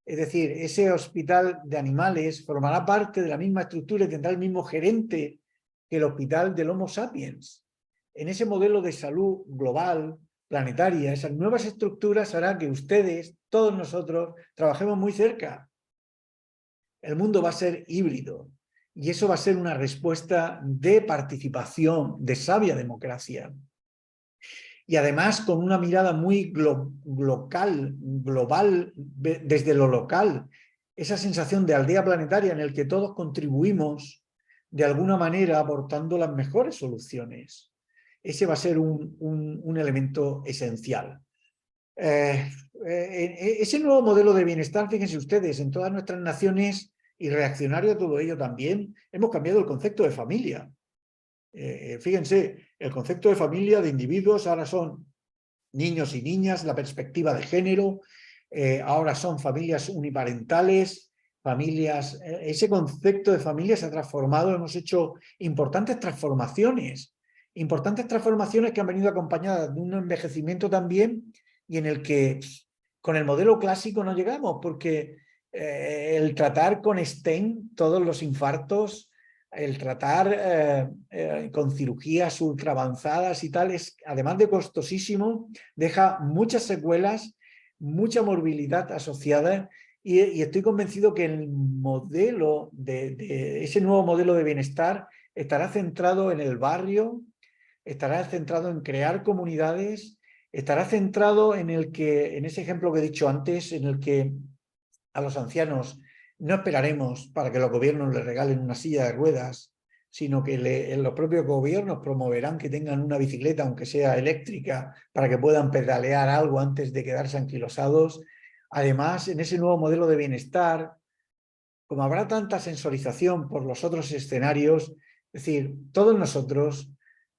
es decir, ese hospital de animales formará parte de la misma estructura y tendrá el mismo gerente que el hospital del Homo sapiens. En ese modelo de salud global, planetaria, esas nuevas estructuras harán que ustedes, todos nosotros, trabajemos muy cerca. El mundo va a ser híbrido y eso va a ser una respuesta de participación, de sabia democracia. Y además con una mirada muy global, desde lo local, esa sensación de aldea planetaria en el que todos contribuimos de alguna manera aportando las mejores soluciones. Ese va a ser un elemento esencial. Ese nuevo modelo de bienestar, fíjense ustedes, en todas nuestras naciones y reaccionario a todo ello también, hemos cambiado el concepto de familia. Fíjense, el concepto de familia de individuos ahora son niños y niñas, la perspectiva de género, ahora son familias uniparentales, familias, ese concepto de familia se ha transformado, hemos hecho importantes transformaciones que han venido acompañadas de un envejecimiento también y en el que con el modelo clásico no llegamos, porque el tratar con stent todos los infartos, el tratar con cirugías ultra avanzadas y tal, además de costosísimo, deja muchas secuelas, mucha morbilidad asociada y estoy convencido que el modelo ese nuevo modelo de bienestar estará centrado en el barrio, estará centrado en crear comunidades, estará centrado en ese ejemplo que he dicho antes, en el que a los ancianos no esperaremos para que los gobiernos les regalen una silla de ruedas, sino que los propios gobiernos promoverán que tengan una bicicleta, aunque sea eléctrica, para que puedan pedalear algo antes de quedarse anquilosados. Además, en ese nuevo modelo de bienestar, como habrá tanta sensorización por los otros escenarios, es decir, todos nosotros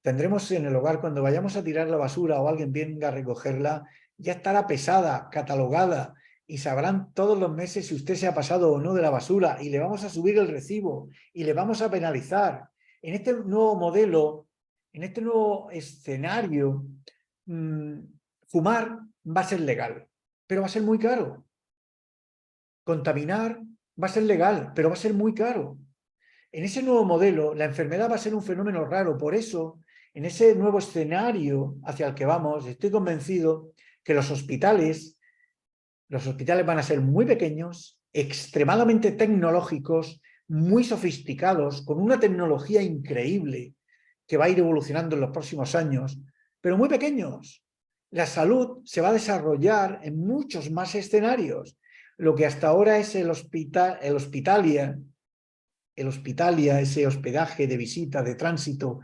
tendremos en el hogar, cuando vayamos a tirar la basura o alguien venga a recogerla, ya estará pesada, catalogada, y sabrán todos los meses si usted se ha pasado o no de la basura y le vamos a subir el recibo y le vamos a penalizar. En este nuevo modelo, en este nuevo escenario, fumar va a ser legal, pero va a ser muy caro. Contaminar va a ser legal, pero va a ser muy caro. En ese nuevo modelo, la enfermedad va a ser un fenómeno raro. Por eso, en ese nuevo escenario hacia el que vamos, estoy convencido que los hospitales van a ser muy pequeños, extremadamente tecnológicos, muy sofisticados, con una tecnología increíble que va a ir evolucionando en los próximos años, pero muy pequeños. La salud se va a desarrollar en muchos más escenarios. Lo que hasta ahora es el Hospitalia, ese hospedaje de visita, de tránsito,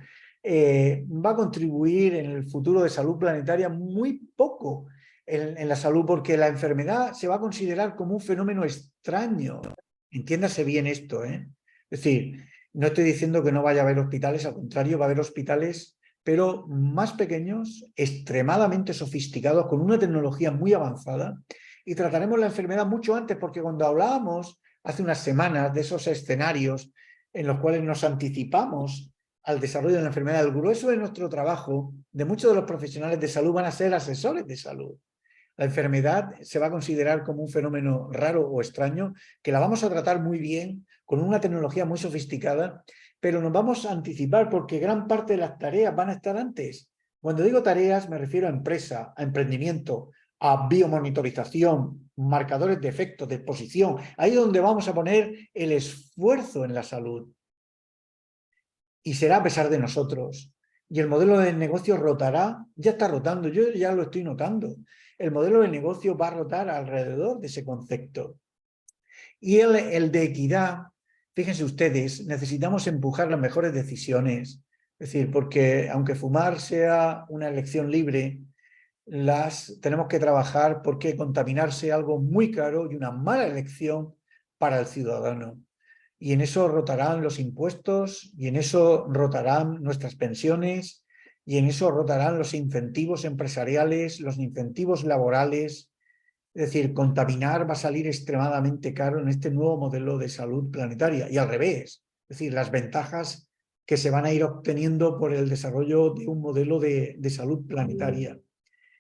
va a contribuir en el futuro de salud planetaria muy poco en la salud, porque la enfermedad se va a considerar como un fenómeno extraño. Entiéndase bien esto, ¿eh? Es decir, no estoy diciendo que no vaya a haber hospitales, al contrario, va a haber hospitales, pero más pequeños, extremadamente sofisticados, con una tecnología muy avanzada, y trataremos la enfermedad mucho antes, porque cuando hablábamos hace unas semanas de esos escenarios en los cuales nos anticipamos al desarrollo de la enfermedad. El grueso de nuestro trabajo, de muchos de los profesionales de salud, van a ser asesores de salud. La enfermedad se va a considerar como un fenómeno raro o extraño, que la vamos a tratar muy bien, con una tecnología muy sofisticada, pero nos vamos a anticipar porque gran parte de las tareas van a estar antes. Cuando digo tareas me refiero a empresa, a emprendimiento, a biomonitorización, marcadores de efectos, de exposición. Ahí es donde vamos a poner el esfuerzo en la salud. Y será a pesar de nosotros. Y el modelo de negocio rotará, ya está rotando, yo ya lo estoy notando. El modelo de negocio va a rotar alrededor de ese concepto. Y el de equidad, fíjense ustedes, necesitamos empujar las mejores decisiones. Es decir, porque aunque fumar sea una elección libre, tenemos que trabajar porque contaminar sea algo muy caro y una mala elección para el ciudadano. Y en eso rotarán los impuestos, y en eso rotarán nuestras pensiones, y en eso rotarán los incentivos empresariales, los incentivos laborales. Es decir, contaminar va a salir extremadamente caro en este nuevo modelo de salud planetaria, y al revés. Es decir, las ventajas que se van a ir obteniendo por el desarrollo de un modelo de salud planetaria.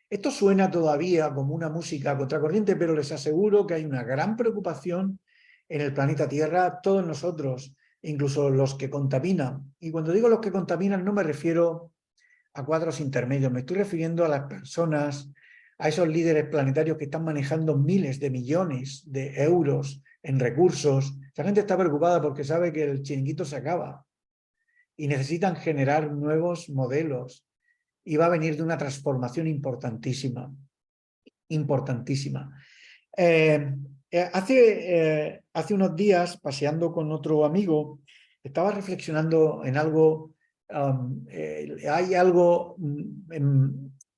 Esto suena todavía como una música contracorriente, pero les aseguro que hay una gran preocupación en el planeta Tierra, todos nosotros, incluso los que contaminan. Y cuando digo los que contaminan no me refiero a cuadros intermedios, me estoy refiriendo a las personas, a esos líderes planetarios que están manejando miles de millones de euros en recursos. La gente está preocupada porque sabe que el chiringuito se acaba y necesitan generar nuevos modelos. Y va a venir de una transformación importantísima, importantísima. Hace unos días, paseando con otro amigo, estaba reflexionando en algo, hay algo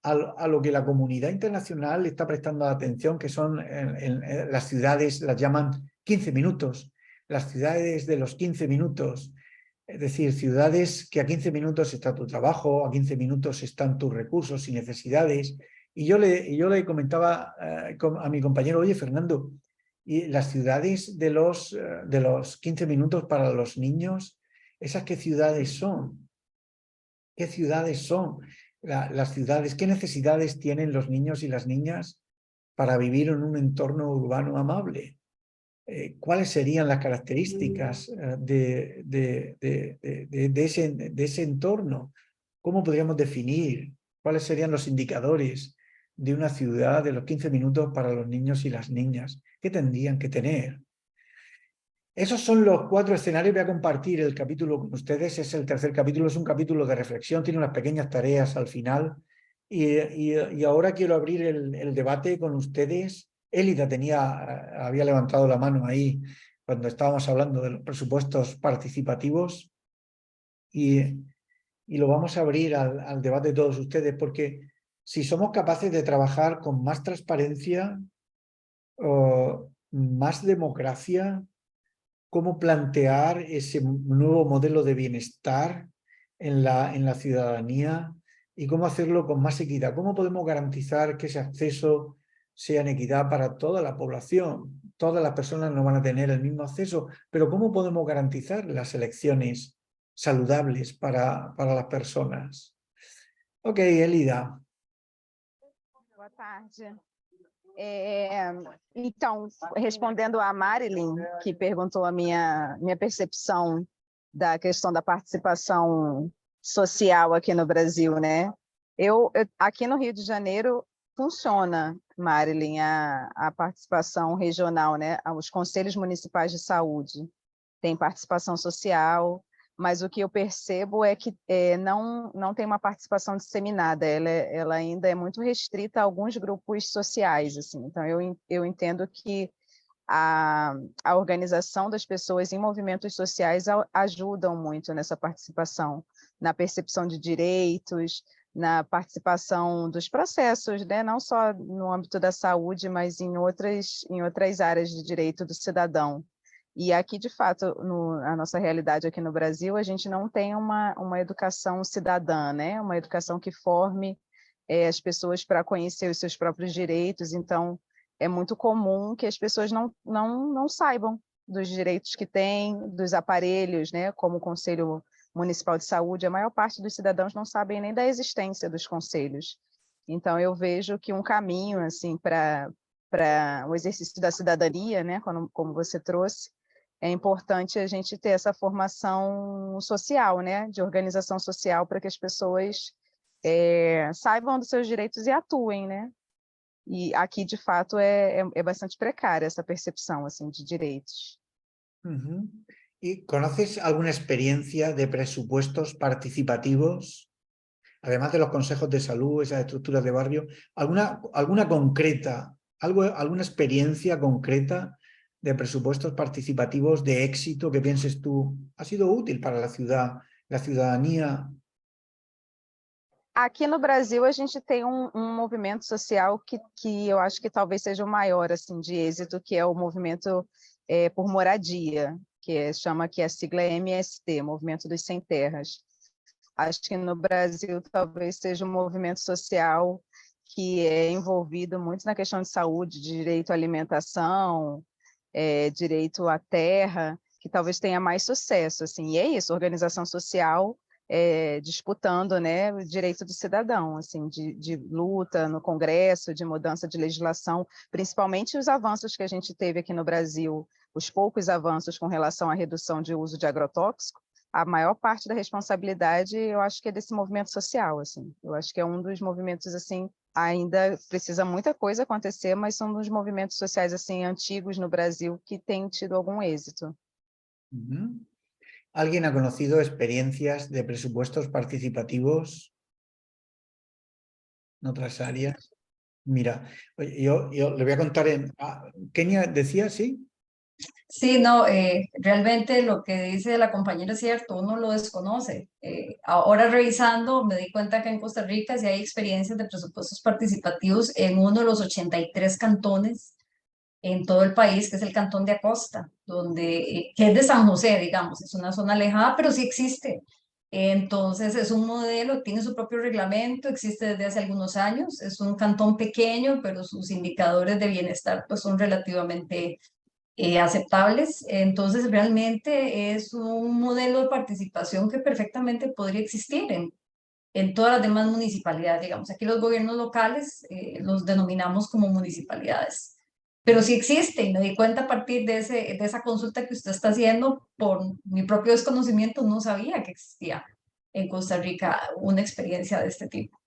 a lo que la comunidad internacional está prestando atención, que son las ciudades, las llaman 15 minutos, las ciudades de los 15 minutos. Es decir, ciudades que a 15 minutos está tu trabajo, a 15 minutos están tus recursos y necesidades. Y yo le comentaba a mi compañero, oye, Fernando, ¿y las ciudades de los 15 minutos para los niños, esas qué ciudades son? ¿Qué ciudades son las ciudades? ¿Qué necesidades tienen los niños y las niñas para vivir en un entorno urbano amable? ¿Cuáles serían las características de ese entorno? ¿Cómo podríamos definir cuáles serían los indicadores de una ciudad de los 15 minutos para los niños y las niñas? ¿Qué tendrían que tener? Esos son los 4 escenarios. Voy a compartir el capítulo con ustedes. Es el tercer capítulo, es un capítulo de reflexión, tiene unas pequeñas tareas al final. Y ahora quiero abrir el debate con ustedes. Élida había levantado la mano ahí cuando estábamos hablando de los presupuestos participativos, y lo vamos a abrir al debate de todos ustedes, porque si somos capaces de trabajar con más transparencia, más democracia, cómo plantear ese nuevo modelo de bienestar en la ciudadanía y cómo hacerlo con más equidad. ¿Cómo podemos garantizar que ese acceso sea en equidad para toda la población? Todas las personas no van a tener el mismo acceso, pero ¿cómo podemos garantizar las elecciones saludables para las personas? Ok, Élida. Boa tarde. Então, respondendo a Marilyn, que perguntou a minha percepção da questão da participação social aqui no Brasil, né? Aqui no Rio de Janeiro funciona, Marilyn, a participação regional, né? Os conselhos municipais de saúde têm participação social, mas o que eu percebo é que não tem uma participação disseminada, ela ainda é muito restrita a alguns grupos sociais, assim. Então, eu entendo que a organização das pessoas em movimentos sociais ajudam muito nessa participação, na percepção de direitos, na participação dos processos, né? Não só no âmbito da saúde, mas em outras áreas de direito do cidadão. E aqui, de fato, a nossa realidade aqui no Brasil, a gente não tem uma educação cidadã, né? Uma educação que forme as pessoas para conhecer os seus próprios direitos. Então, é muito comum que as pessoas não saibam dos direitos que têm, dos aparelhos, né? Como o Conselho municipal de saúde, a maior parte dos cidadãos não sabem nem da existência dos conselhos. Então, eu vejo que um caminho assim, para o exercício da cidadania, né, como você trouxe, é importante a gente ter essa formação social, né, de organização social, para que as pessoas saibam dos seus direitos e atuem, né? E aqui, de fato, é bastante precária essa percepção assim, de direitos. Ujú. ¿Y conoces alguna experiencia de presupuestos participativos, además de los consejos de salud, esas estructuras de barrio, alguna concreta, alguna experiencia concreta de presupuestos participativos de éxito que pienses tú ha sido útil para la ciudad, la ciudadanía? Aqui no Brasil, a gente tem um movimento social que eu acho que talvez seja o maior assim, de êxito, que é o movimento por moradia, que chama aqui a sigla MST, Movimento dos Sem Terras. Acho que no Brasil talvez seja um movimento social que é envolvido muito na questão de saúde, de direito à alimentação, direito à terra, que talvez tenha mais sucesso. Assim. E é isso, organização social disputando, né, o direito do cidadão, assim, de luta no Congresso, de mudança de legislação, principalmente os avanços que a gente teve aqui no Brasil, os poucos avanços com relação à redução de uso de agrotóxico. A maior parte da responsabilidade, eu acho que é desse movimento social, assim. Eu acho que é um dos movimentos, assim, ainda precisa muita coisa acontecer, mas são dos movimentos sociais, assim, antigos no Brasil que têm tido algum êxito. Uh-huh. ¿Alguien ha conocido experiencias de presupuestos participativos en otras áreas? Mira, yo le voy a contar Kenia decía, ¿sí? Sí, no, realmente lo que dice la compañera es cierto, uno lo desconoce. Ahora revisando me di cuenta que en Costa Rica sí hay experiencias de presupuestos participativos en uno de los 83 cantones en todo el país, que es el cantón de Acosta, que es de San José, digamos, es una zona alejada, pero sí existe. Entonces es un modelo, tiene su propio reglamento, existe desde hace algunos años, es un cantón pequeño, pero sus indicadores de bienestar pues son relativamente aceptables. Entonces realmente es un modelo de participación que perfectamente podría existir en todas las demás municipalidades, digamos. Aquí los gobiernos locales los denominamos como municipalidades. Pero sí existe, y me di cuenta a partir de esa consulta que usted está haciendo, por mi propio desconocimiento, no sabía que existía en Costa Rica una experiencia de este tipo.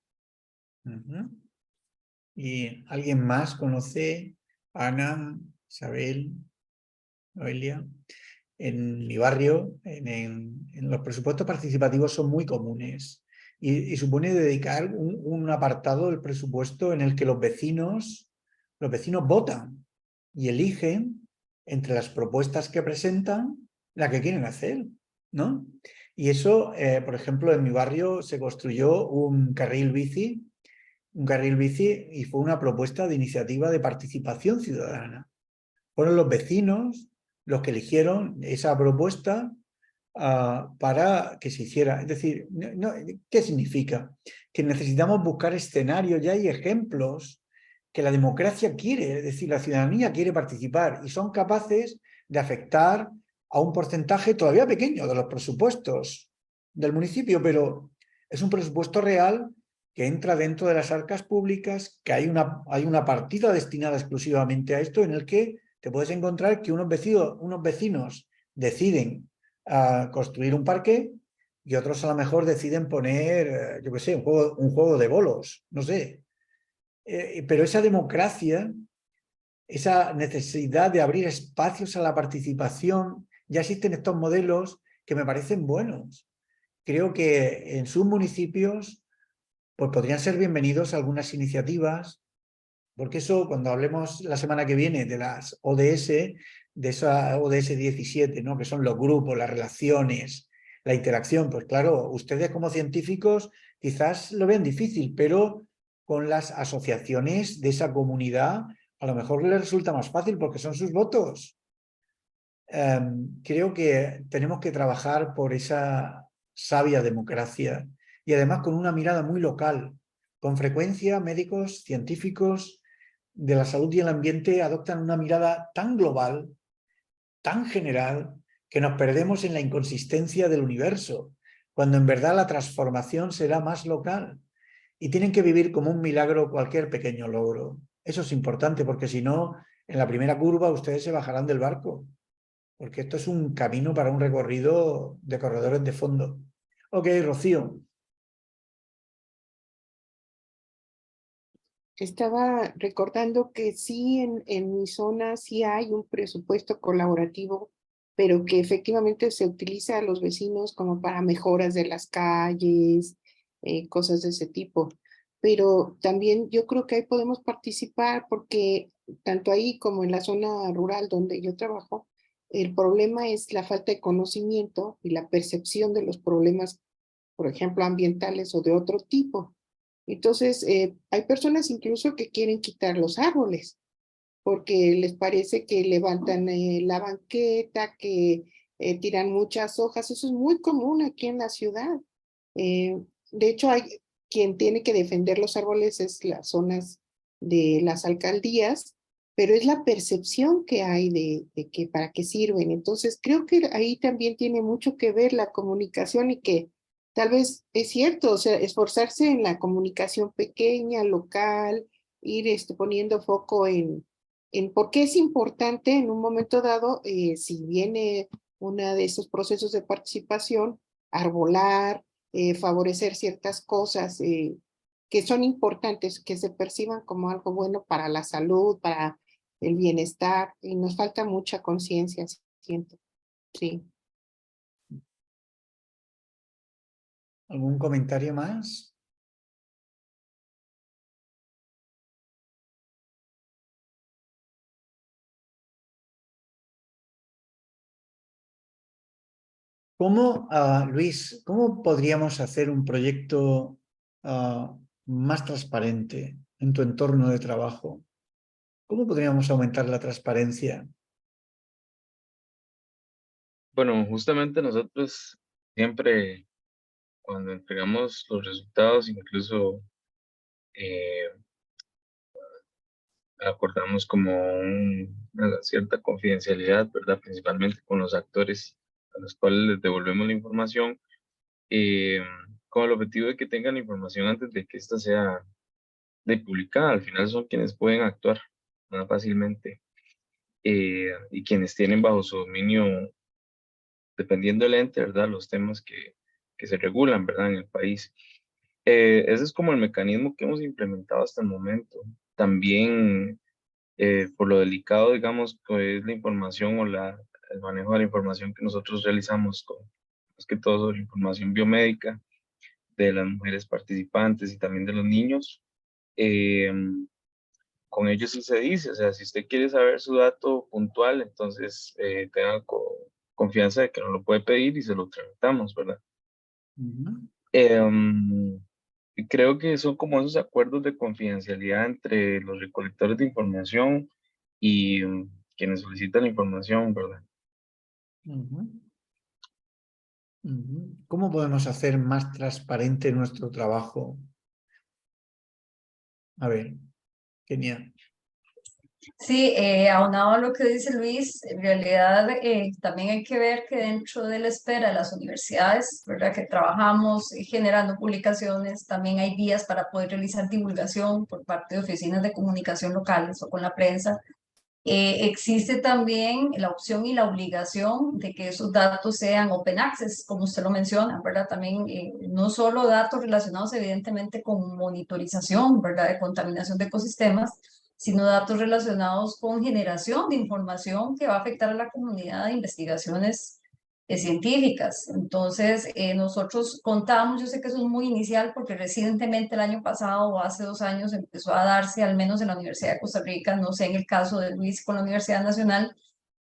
Uh-huh. ¿Y alguien más conoce? Ana, Isabel, Noelia. En mi barrio, en los presupuestos participativos son muy comunes y supone dedicar un apartado del presupuesto en el que los vecinos votan y eligen entre las propuestas que presentan la que quieren hacer, ¿no? Y eso, por ejemplo, en mi barrio se construyó un carril bici y fue una propuesta de iniciativa de participación ciudadana. Fueron los vecinos los que eligieron esa propuesta para que se hiciera. Es decir, ¿qué significa? Que necesitamos buscar escenarios, ya hay ejemplos que la democracia quiere, es decir, la ciudadanía quiere participar y son capaces de afectar a un porcentaje todavía pequeño de los presupuestos del municipio, pero es un presupuesto real que entra dentro de las arcas públicas, que hay una partida destinada exclusivamente a esto, en el que te puedes encontrar que unos vecinos deciden construir un parque y otros a lo mejor deciden poner, yo qué sé, un juego de bolos, no sé. Pero esa democracia, esa necesidad de abrir espacios a la participación, ya existen estos modelos que me parecen buenos. Creo que en sus municipios pues podrían ser bienvenidos algunas iniciativas, porque eso, cuando hablemos la semana que viene de las ODS, de esa ODS 17, ¿no? Que son los grupos, las relaciones, la interacción, pues claro, ustedes como científicos quizás lo ven difícil, pero con las asociaciones de esa comunidad a lo mejor les resulta más fácil porque son sus votos. Creo que tenemos que trabajar por esa sabia democracia y además con una mirada muy local. Con frecuencia, médicos, científicos de la salud y el ambiente adoptan una mirada tan global, tan general, que nos perdemos en la inconsistencia del universo. cuando en verdad la transformación será más local y tienen que vivir como un milagro cualquier pequeño logro. Eso es importante porque si no, en la primera curva ustedes se bajarán del barco, porque esto es un camino para un recorrido de corredores de fondo. Ok, Rocío. Estaba recordando que sí, en mi zona sí hay un presupuesto colaborativo, pero que efectivamente se utiliza a los vecinos como para mejoras de las calles, cosas de ese tipo. Pero también yo creo que ahí podemos participar porque tanto ahí como en la zona rural donde yo trabajo, el problema es la falta de conocimiento y la percepción de los problemas, por ejemplo, ambientales o de otro tipo. Entonces, hay personas incluso que quieren quitar los árboles porque les parece que levantan la banqueta, que tiran muchas hojas. Eso es muy común aquí en la ciudad. De hecho, hay quien tiene que defender los árboles es las zonas de las alcaldías, pero es la percepción que hay de que para qué sirven. Entonces, creo que ahí también tiene mucho que ver la comunicación y que tal vez es cierto, o sea, esforzarse en la comunicación pequeña, local, ir poniendo foco en por qué es importante en un momento dado, si viene uno de esos procesos de participación, arbolar, favorecer ciertas cosas que son importantes, que se perciban como algo bueno para la salud, para el bienestar, y nos falta mucha conciencia, siento. Sí. ¿Algún comentario más? ¿Cómo, Luis, cómo podríamos hacer un proyecto más transparente en tu entorno de trabajo? ¿Cómo podríamos aumentar la transparencia? Bueno, justamente nosotros siempre cuando entregamos los resultados, incluso eh, acordamos como una cierta confidencialidad, ¿verdad? Principalmente con los actores a los cuales les devolvemos la información, eh, con el objetivo de que tengan la información antes de que ésta sea de publicada. Al final son quienes pueden actuar más fácilmente y quienes tienen bajo su dominio, dependiendo del ente, ¿verdad? Los temas que se regulan, ¿verdad? En el país. Ese es como el mecanismo que hemos implementado hasta el momento. También, por lo delicado, digamos, que es la información o el manejo de la información que nosotros realizamos, más que todo sobre información biomédica de las mujeres participantes y también de los niños. eh, con ellos sí se dice, o sea, si usted quiere saber su dato puntual, entonces tenga confianza de que nos lo puede pedir y se lo tramitamos, ¿verdad? Ujú. Y creo que son como esos acuerdos de confidencialidad entre los recolectores de información y quienes solicitan la información, ¿verdad? Ujú. Ujú. ¿Cómo podemos hacer más transparente nuestro trabajo? A ver, genial. Sí, aunado a lo que dice Luis, en realidad también hay que ver que dentro de la espera de las universidades, ¿verdad? Que trabajamos generando publicaciones, también hay vías para poder realizar divulgación por parte de oficinas de comunicación locales o con la prensa. Existe también la opción y la obligación de que esos datos sean open access, como usted lo menciona, ¿verdad? También no solo datos relacionados evidentemente con monitorización, ¿verdad? De contaminación de ecosistemas, sino datos relacionados con generación de información que va a afectar a la comunidad de investigaciones científicas. Entonces, nosotros contamos, yo sé que eso es muy inicial porque recientemente el año pasado o hace 2 años empezó a darse, al menos en la Universidad de Costa Rica, no sé en el caso de Luis con la Universidad Nacional,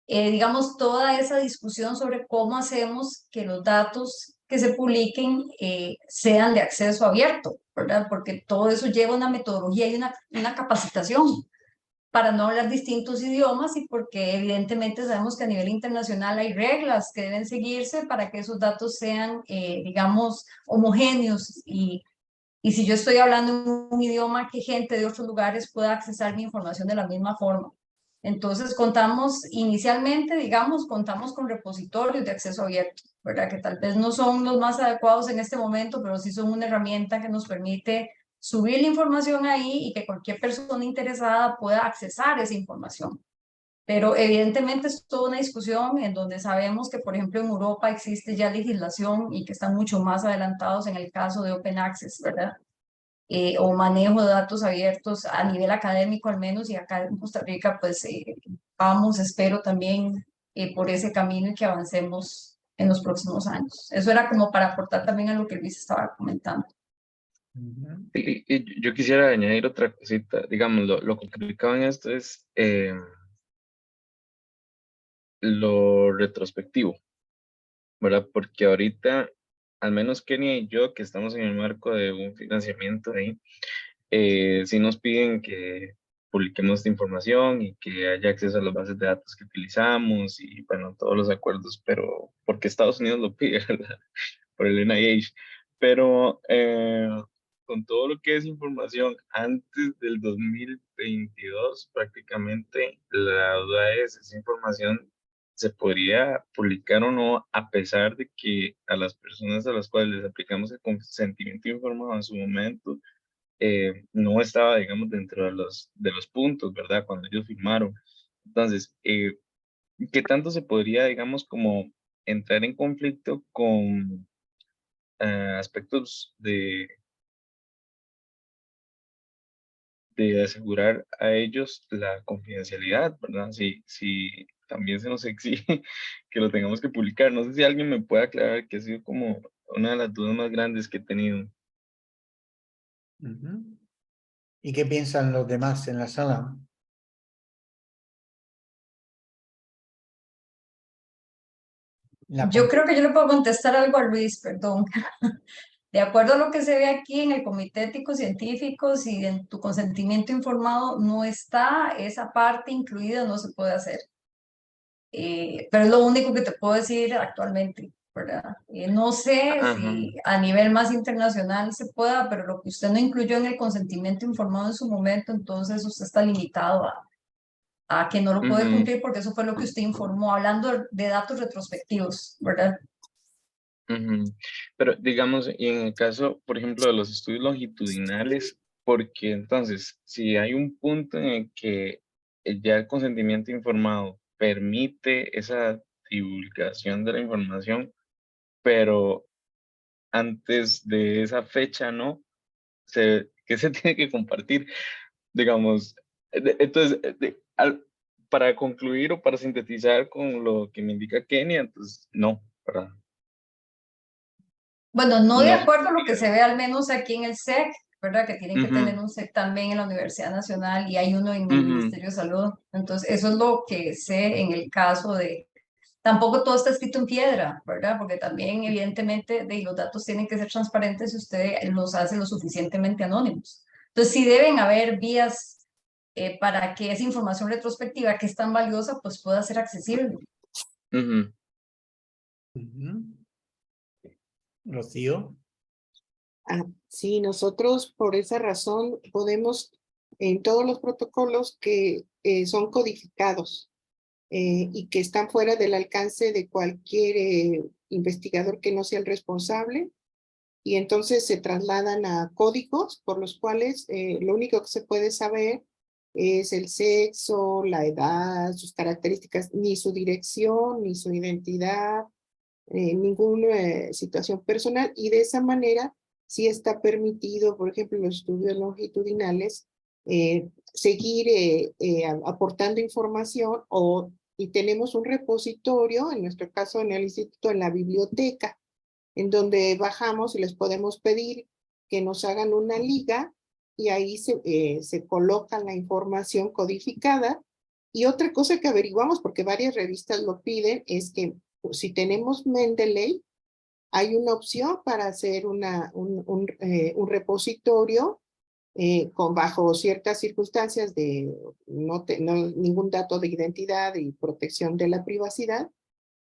digamos, toda esa discusión sobre cómo hacemos que los datos que se publiquen sean de acceso abierto, ¿verdad? Porque todo eso lleva una metodología y una capacitación para no hablar distintos idiomas y porque evidentemente sabemos que a nivel internacional hay reglas que deben seguirse para que esos datos sean, digamos, homogéneos y si yo estoy hablando en un idioma, que gente de otros lugares pueda accesar mi información de la misma forma. Entonces contamos inicialmente, digamos, contamos con repositorios de acceso abierto, ¿verdad? Que tal vez no son los más adecuados en este momento, pero sí son una herramienta que nos permite subir la información ahí y que cualquier persona interesada pueda accesar esa información. Pero evidentemente es toda una discusión en donde sabemos que, por ejemplo, en Europa existe ya legislación y que están mucho más adelantados en el caso de Open Access, ¿verdad? O manejo de datos abiertos a nivel académico al menos, y acá en Costa Rica pues vamos, espero también por ese camino y que avancemos en los próximos años. Eso era como para aportar también a lo que Luis estaba comentando. Y yo quisiera añadir otra cosita, digamos, lo complicado en esto es lo retrospectivo, ¿verdad? Porque ahorita, al menos Kenia y yo, que estamos en el marco de un financiamiento ahí, sí nos piden que publiquemos esta información y que haya acceso a las bases de datos que utilizamos y, bueno, todos los acuerdos, pero porque Estados Unidos lo pide, ¿verdad? Por el NIH. Pero con todo lo que es información antes del 2022, prácticamente la duda es, esa información se podría publicar o no, a pesar de que a las personas a las cuales les aplicamos el consentimiento informado en su momento, no estaba, digamos, dentro de los puntos, ¿verdad? Cuando ellos firmaron. Entonces, ¿qué tanto se podría, digamos, como entrar en conflicto con aspectos de asegurar a ellos la confidencialidad, ¿verdad? Si también se nos exige que lo tengamos que publicar. No sé si alguien me puede aclarar, que ha sido como una de las dudas más grandes que he tenido. ¿Y qué piensan los demás en la sala? Yo creo que yo le puedo contestar algo a Luis, perdón. De acuerdo a lo que se ve aquí en el Comité Ético Científico, si en tu consentimiento informado no está esa parte incluida, no se puede hacer. Pero es lo único que te puedo decir actualmente, ¿verdad? No sé Ajá. si a nivel más internacional se pueda, pero lo que usted no incluyó en el consentimiento informado en su momento, entonces usted está limitado a que no lo puede Ujú. cumplir porque eso fue lo que usted informó, hablando de datos retrospectivos, ¿verdad? Ujú. Pero digamos, y en el caso, por ejemplo, de los estudios longitudinales, porque entonces, si hay un punto en el que ya el consentimiento informado permite esa divulgación de la información, pero antes de esa fecha, ¿no? ¿Qué se tiene que compartir? Digamos, entonces, para concluir o para sintetizar con lo que me indica Kenia, entonces, no, ¿verdad? Bueno, no de No se acuerdo a lo que podría. se ve al menos aquí en el SEC, ¿verdad? Que tienen que tener Ujú, un SEC también en la Universidad Nacional y hay uno en el ujú, Ministerio de Salud. Entonces, eso es lo que sé en el caso de... Tampoco todo está escrito en piedra, ¿verdad? Porque también, evidentemente, los datos tienen que ser transparentes si usted los hace lo suficientemente anónimos. Entonces, sí deben haber vías para que esa información retrospectiva, que es tan valiosa, pues pueda ser accesible. ujú. Rocío. Sí, nosotros por esa razón podemos, en todos los protocolos que son codificados y que están fuera del alcance de cualquier investigador que no sea el responsable, y entonces se trasladan a códigos por los cuales lo único que se puede saber es el sexo, la edad, sus características, ni su dirección, ni su identidad, ninguna situación personal, y de esa manera sí está permitido, por ejemplo, en los estudios longitudinales, seguir aportando información, y tenemos un repositorio, en nuestro caso en el instituto, en la biblioteca, en donde bajamos y les podemos pedir que nos hagan una liga y ahí se coloca la información codificada. Y otra cosa que averiguamos, porque varias revistas lo piden, es que si tenemos Mendeley, hay una opción para hacer un repositorio bajo ciertas circunstancias de ningún dato de identidad y protección de la privacidad,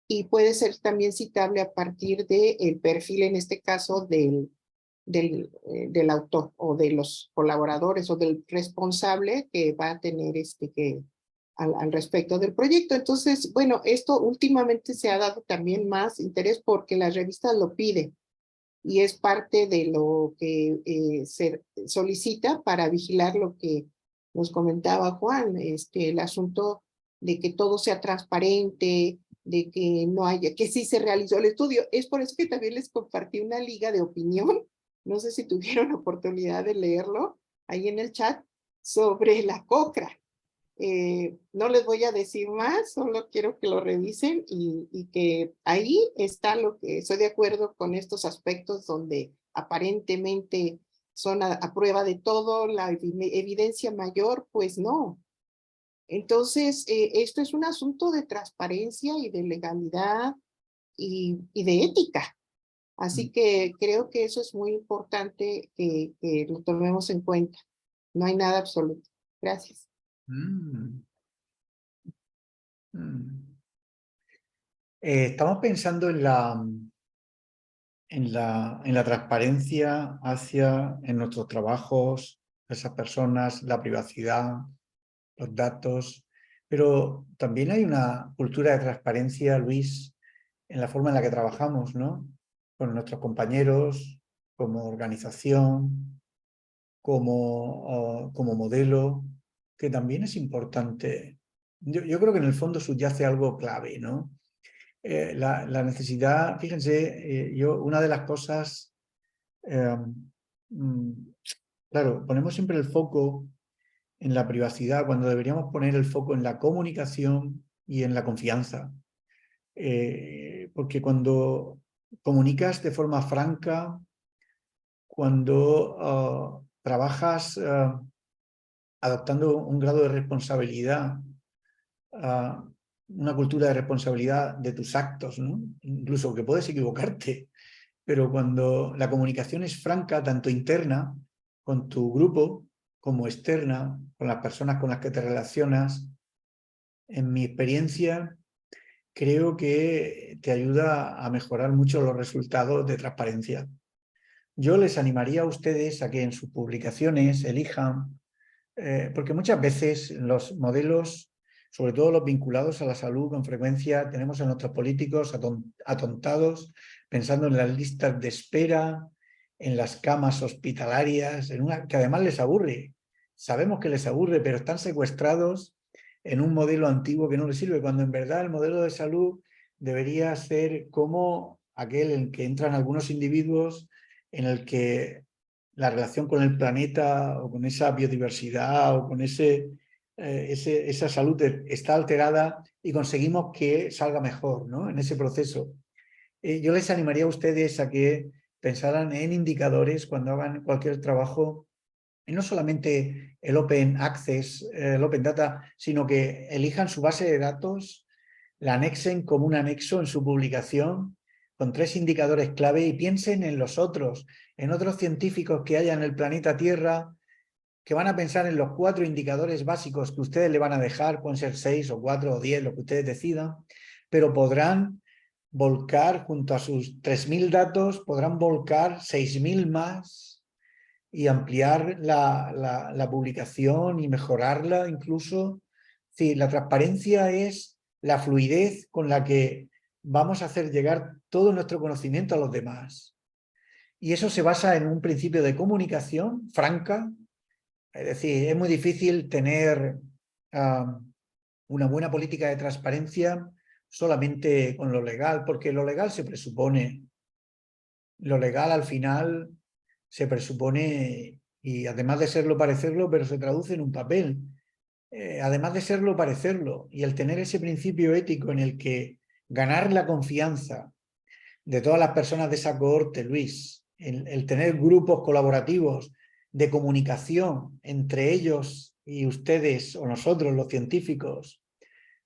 y puede ser también citable a partir del perfil, en este caso, del autor o de los colaboradores o del responsable que va a tener al respecto del proyecto. Entonces, bueno, esto últimamente se ha dado también más interés porque la revista lo pide y es parte de lo que se solicita para vigilar lo que nos comentaba Juan, el asunto de que todo sea transparente, de que no haya, que sí se realizó el estudio. Es por eso que también les compartí una liga de opinión, no sé si tuvieron la oportunidad de leerlo ahí en el chat, sobre la COCRA. No les voy a decir más, solo quiero que lo revisen y que ahí está lo que estoy de acuerdo con estos aspectos donde aparentemente son a prueba de todo, la evidencia mayor, pues no. Entonces, esto es un asunto de transparencia y de legalidad y de ética. Así que creo que eso es muy importante que lo tomemos en cuenta. No hay nada absoluto. Gracias. Estamos pensando en la transparencia en nuestros trabajos, esas personas, la privacidad, los datos, pero también hay una cultura de transparencia, Luis, en la forma en la que trabajamos, ¿no? Con nuestros compañeros, como organización, como modelo, que también es importante. Yo creo que en el fondo subyace algo clave, ¿no? La necesidad, fíjense, una de las cosas, claro, ponemos siempre el foco en la privacidad cuando deberíamos poner el foco en la comunicación y en la confianza. Porque cuando comunicas de forma franca, cuando trabajas adoptando un grado de responsabilidad, una cultura de responsabilidad de tus actos, ¿no? Incluso que puedes equivocarte, pero cuando la comunicación es franca, tanto interna con tu grupo como externa, con las personas con las que te relacionas, en mi experiencia creo que te ayuda a mejorar mucho los resultados de transparencia. Yo les animaría a ustedes a que en sus publicaciones elijan, porque muchas veces los modelos, sobre todo los vinculados a la salud, con frecuencia tenemos a nuestros políticos atontados pensando en las listas de espera, en las camas hospitalarias, que además les aburre. Sabemos que les aburre, pero están secuestrados en un modelo antiguo que no les sirve, cuando en verdad el modelo de salud debería ser como aquel en que entran algunos individuos en el que la relación con el planeta o con esa biodiversidad o con esa salud está alterada y conseguimos que salga mejor, ¿no? En ese proceso. Yo les animaría a ustedes a que pensaran en indicadores cuando hagan cualquier trabajo, y no solamente el Open Access, el Open Data, sino que elijan su base de datos, la anexen como un anexo en su publicación con 3 indicadores clave y piensen en los otros, en otros científicos que haya en el planeta Tierra, que van a pensar en los 4 indicadores básicos que ustedes le van a dejar, pueden ser 6 o 4 o 10, lo que ustedes decidan, pero podrán volcar junto a sus 3.000 datos, podrán volcar 6.000 más y ampliar la publicación y mejorarla incluso. Sí, la transparencia es la fluidez con la que vamos a hacer llegar todo nuestro conocimiento a los demás. Y eso se basa en un principio de comunicación franca. Es decir, es muy difícil tener una buena política de transparencia solamente con lo legal, porque lo legal se presupone. Lo legal al final se presupone, y además de serlo, parecerlo, pero se traduce en un papel. Además de serlo, parecerlo, y el tener ese principio ético en el que ganar la confianza de todas las personas de esa cohorte, Luis, el tener grupos colaborativos de comunicación entre ellos y ustedes o nosotros, los científicos,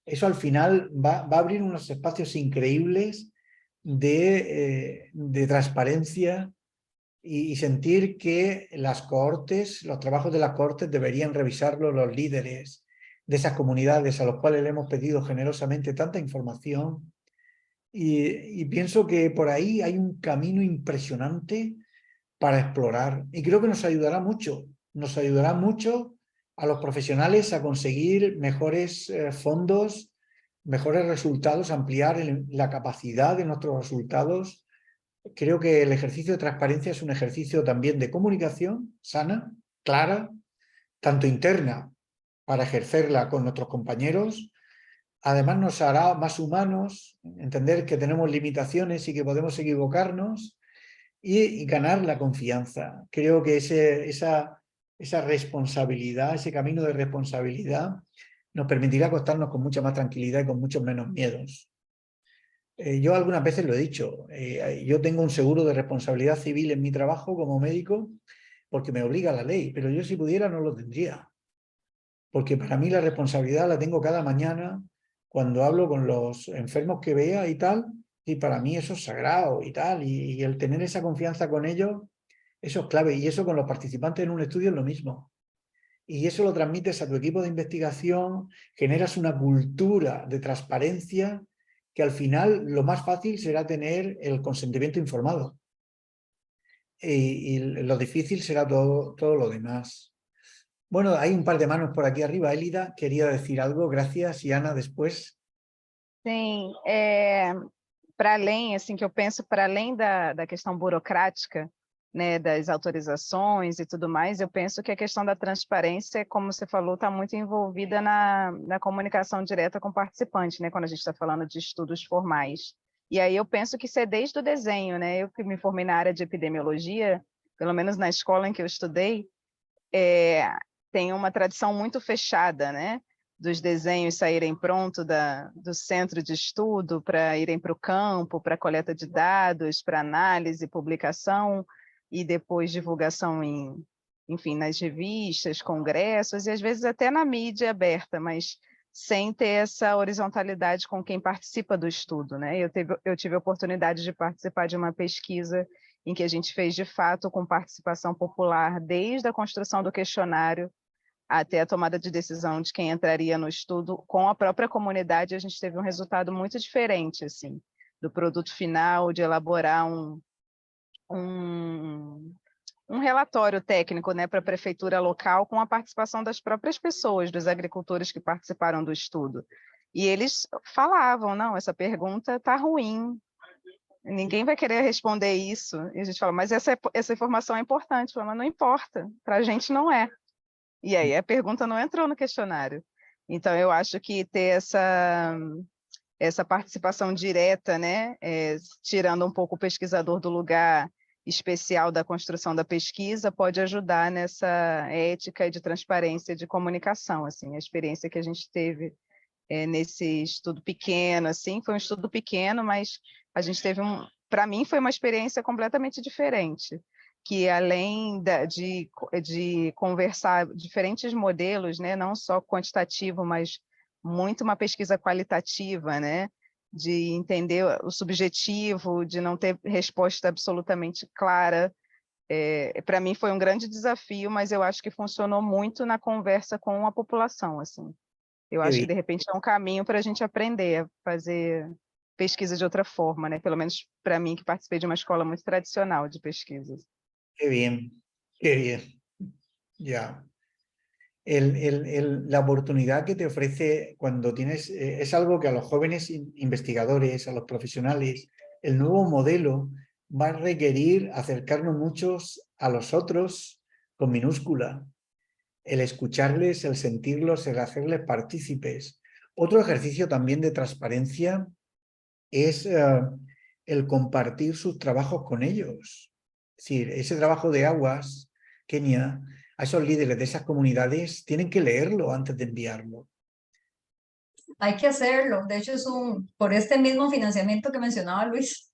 eso al final va a abrir unos espacios increíbles de transparencia y sentir que las cohortes, los trabajos de las cohortes deberían revisarlo los líderes de esas comunidades a los cuales le hemos pedido generosamente tanta información. Y pienso que por ahí hay un camino impresionante para explorar y creo que nos ayudará mucho a los profesionales a conseguir mejores fondos, mejores resultados, ampliar la capacidad de nuestros resultados. Creo que el ejercicio de transparencia es un ejercicio también de comunicación sana, clara, tanto interna para ejercerla con nuestros compañeros. Además nos hará más humanos, entender que tenemos limitaciones y que podemos equivocarnos y ganar la confianza. Creo que esa responsabilidad, ese camino de responsabilidad nos permitirá acostarnos con mucha más tranquilidad y con muchos menos miedos. Yo algunas veces lo he dicho, yo tengo un seguro de responsabilidad civil en mi trabajo como médico porque me obliga la ley, pero yo si pudiera no lo tendría. Porque para mí la responsabilidad la tengo cada mañana cuando hablo con los enfermos que vea y tal, y para mí eso es sagrado y tal, y el tener esa confianza con ellos, eso es clave, y eso con los participantes en un estudio es lo mismo. Y eso lo transmites a tu equipo de investigación, generas una cultura de transparencia que al final lo más fácil será tener el consentimiento informado. Y lo difícil será todo lo demás. Bueno, hay un par de manos por aquí arriba. Elida quería decir algo, gracias. E Ana, después. Sim, para além, assim, que eu penso, para além da questão burocrática, né, das autorizações e tudo mais, eu penso que a questão da transparência, como você falou, está muito envolvida na comunicação direta com o participante, né, quando a gente está falando de estudos formais. E aí eu penso que isso é desde o desenho, né? Eu que me formei na área de epidemiologia, pelo menos na escola em que eu estudei, tem uma tradição muito fechada, né? Dos desenhos saírem pronto do centro de estudo para irem para o campo, para coleta de dados, para análise, publicação e depois divulgação enfim, nas revistas, congressos e às vezes até na mídia aberta, mas sem ter essa horizontalidade com quem participa do estudo, né? Eu tive a oportunidade de participar de uma pesquisa em que a gente fez de fato com participação popular desde a construção do questionário até a tomada de decisão de quem entraria no estudo com a própria comunidade. A gente teve um resultado muito diferente, assim, do produto final, de elaborar um relatório técnico, né, para a prefeitura local com a participação das próprias pessoas, dos agricultores que participaram do estudo. E eles falavam, não, essa pergunta está ruim, ninguém vai querer responder isso. E a gente fala, mas essa informação é importante. Fala, mas não importa, para a gente não é. E aí a pergunta não entrou no questionário. Então, eu acho que ter essa participação direta, né, tirando um pouco o pesquisador do lugar especial da construção da pesquisa, pode ajudar nessa ética de transparência de comunicação. Assim, a experiência que a gente teve nesse estudo pequeno, assim, foi um estudo pequeno, mas a gente teve para mim foi uma experiência completamente diferente, que além de conversar diferentes modelos, né, não só quantitativo, mas muito uma pesquisa qualitativa, né, de entender o subjetivo, de não ter resposta absolutamente clara. Para mim foi um grande desafio, mas eu acho que funcionou muito na conversa com a população, assim. Eu acho que, de repente, é um caminho para a gente aprender a fazer pesquisa de outra forma, né? Pelo menos para mim, que participei de uma escola muito tradicional de pesquisas. Qué bien, qué bien. Ya. La oportunidad que te ofrece cuando tienes, es algo que a los jóvenes investigadores, a los profesionales, el nuevo modelo va a requerir acercarnos muchos a los otros con minúscula, el escucharles, el sentirlos, el hacerles partícipes. Otro ejercicio también de transparencia es el compartir sus trabajos con ellos. Es decir, ese trabajo de Aguas, Kenia, a esos líderes de esas comunidades tienen que leerlo antes de enviarlo. Hay que hacerlo. De hecho, por este mismo financiamiento que mencionaba Luis,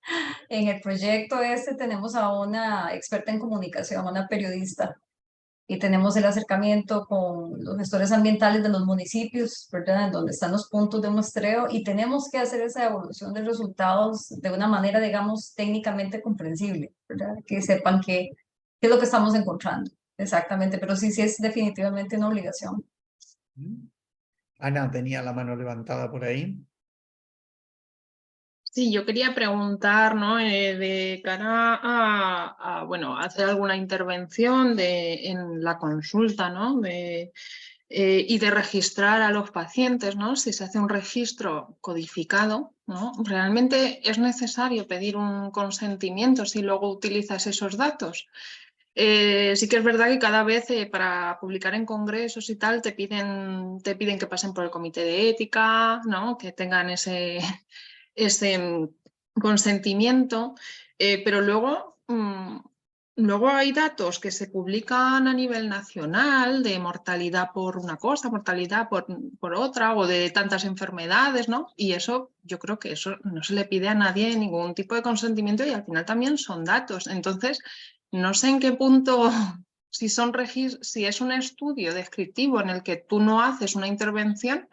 en el proyecto tenemos a una experta en comunicación, una periodista, y tenemos el acercamiento con los gestores ambientales de los municipios, ¿verdad?, en donde están los puntos de muestreo, y tenemos que hacer esa evaluación de resultados de una manera, digamos, técnicamente comprensible, ¿verdad?, que sepan qué es lo que estamos encontrando. Exactamente, pero sí es definitivamente una obligación. Ana tenía la mano levantada por ahí. Sí, yo quería preguntar, ¿no? De cara a hacer alguna intervención en la consulta, ¿no? y de registrar a los pacientes, ¿no? Si se hace un registro codificado, ¿no? Realmente es necesario pedir un consentimiento si luego utilizas esos datos. Sí que es verdad que cada vez para publicar en congresos y tal te piden que pasen por el comité de ética, ¿no? Que tengan ese consentimiento, pero luego hay datos que se publican a nivel nacional de mortalidad por una cosa, mortalidad por otra, o de tantas enfermedades, ¿no? Y eso, yo creo que eso no se le pide a nadie ningún tipo de consentimiento y al final también son datos. Entonces, no sé en qué punto, si es un estudio descriptivo en el que tú no haces una intervención,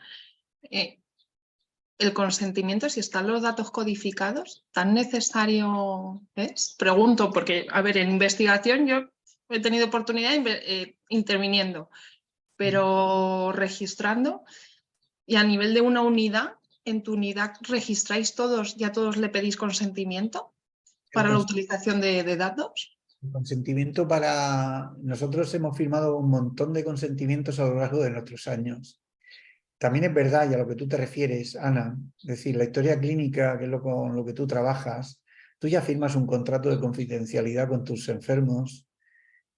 el consentimiento, si están los datos codificados, ¿tan necesario es? Pregunto, porque, a ver, en investigación yo he tenido oportunidad interviniendo, pero registrando, y a nivel de una unidad, ¿en tu unidad registráis todos, ya todos le pedís consentimiento para la utilización de datos? El consentimiento para... Nosotros hemos firmado un montón de consentimientos a lo largo de nuestros años. También es verdad, y a lo que tú te refieres, Ana, es decir, la historia clínica, que es con lo que tú trabajas, tú ya firmas un contrato de confidencialidad con tus enfermos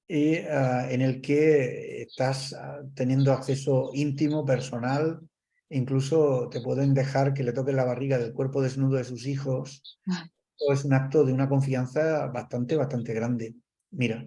en el que estás teniendo acceso íntimo, personal, incluso te pueden dejar que le toques la barriga del cuerpo desnudo de sus hijos. Es un acto de una confianza bastante grande. Mira,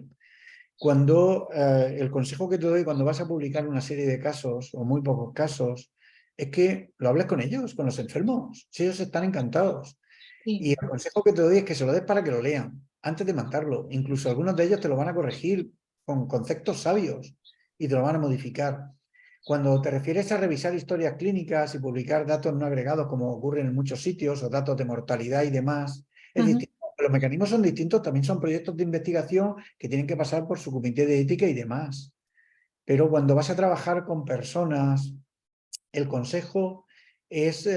cuando el consejo que te doy cuando vas a publicar una serie de casos, o muy pocos casos, es que lo hables con ellos, con los enfermos. Si ellos están encantados. Sí. Y el consejo que te doy es que se lo des para que lo lean, antes de mandarlo. Incluso algunos de ellos te lo van a corregir con conceptos sabios y te lo van a modificar. Cuando te refieres a revisar historias clínicas y publicar datos no agregados, como ocurre en muchos sitios, o datos de mortalidad y demás, es distinto. Los mecanismos son distintos, también son proyectos de investigación que tienen que pasar por su comité de ética y demás. Pero cuando vas a trabajar con personas, el consejo es,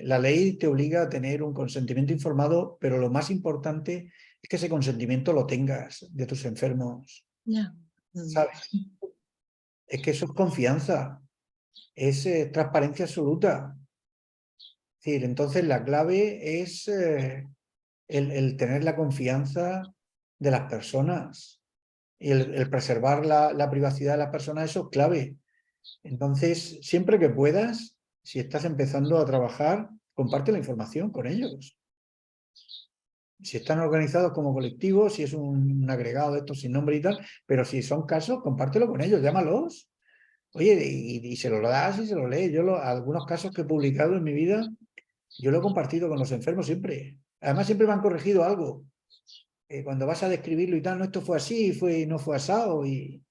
la ley te obliga a tener un consentimiento informado, pero lo más importante es que ese consentimiento lo tengas de tus enfermos. Yeah. ¿Sabes? Es que eso es confianza, es transparencia absoluta. Es decir, entonces la clave es el tener la confianza de las personas y el preservar la privacidad de las personas, eso es clave. Entonces, siempre que puedas, si estás empezando a trabajar, comparte la información con ellos. Si están organizados como colectivos, si es un agregado de estos sin nombre y tal, pero si son casos, compártelo con ellos, llámalos. Oye, y se lo das y se lo lees. Algunos casos que he publicado en mi vida, yo lo he compartido con los enfermos siempre. Además, siempre me han corregido algo. Cuando vas a describirlo y tal, no, esto fue así, no fue asado, y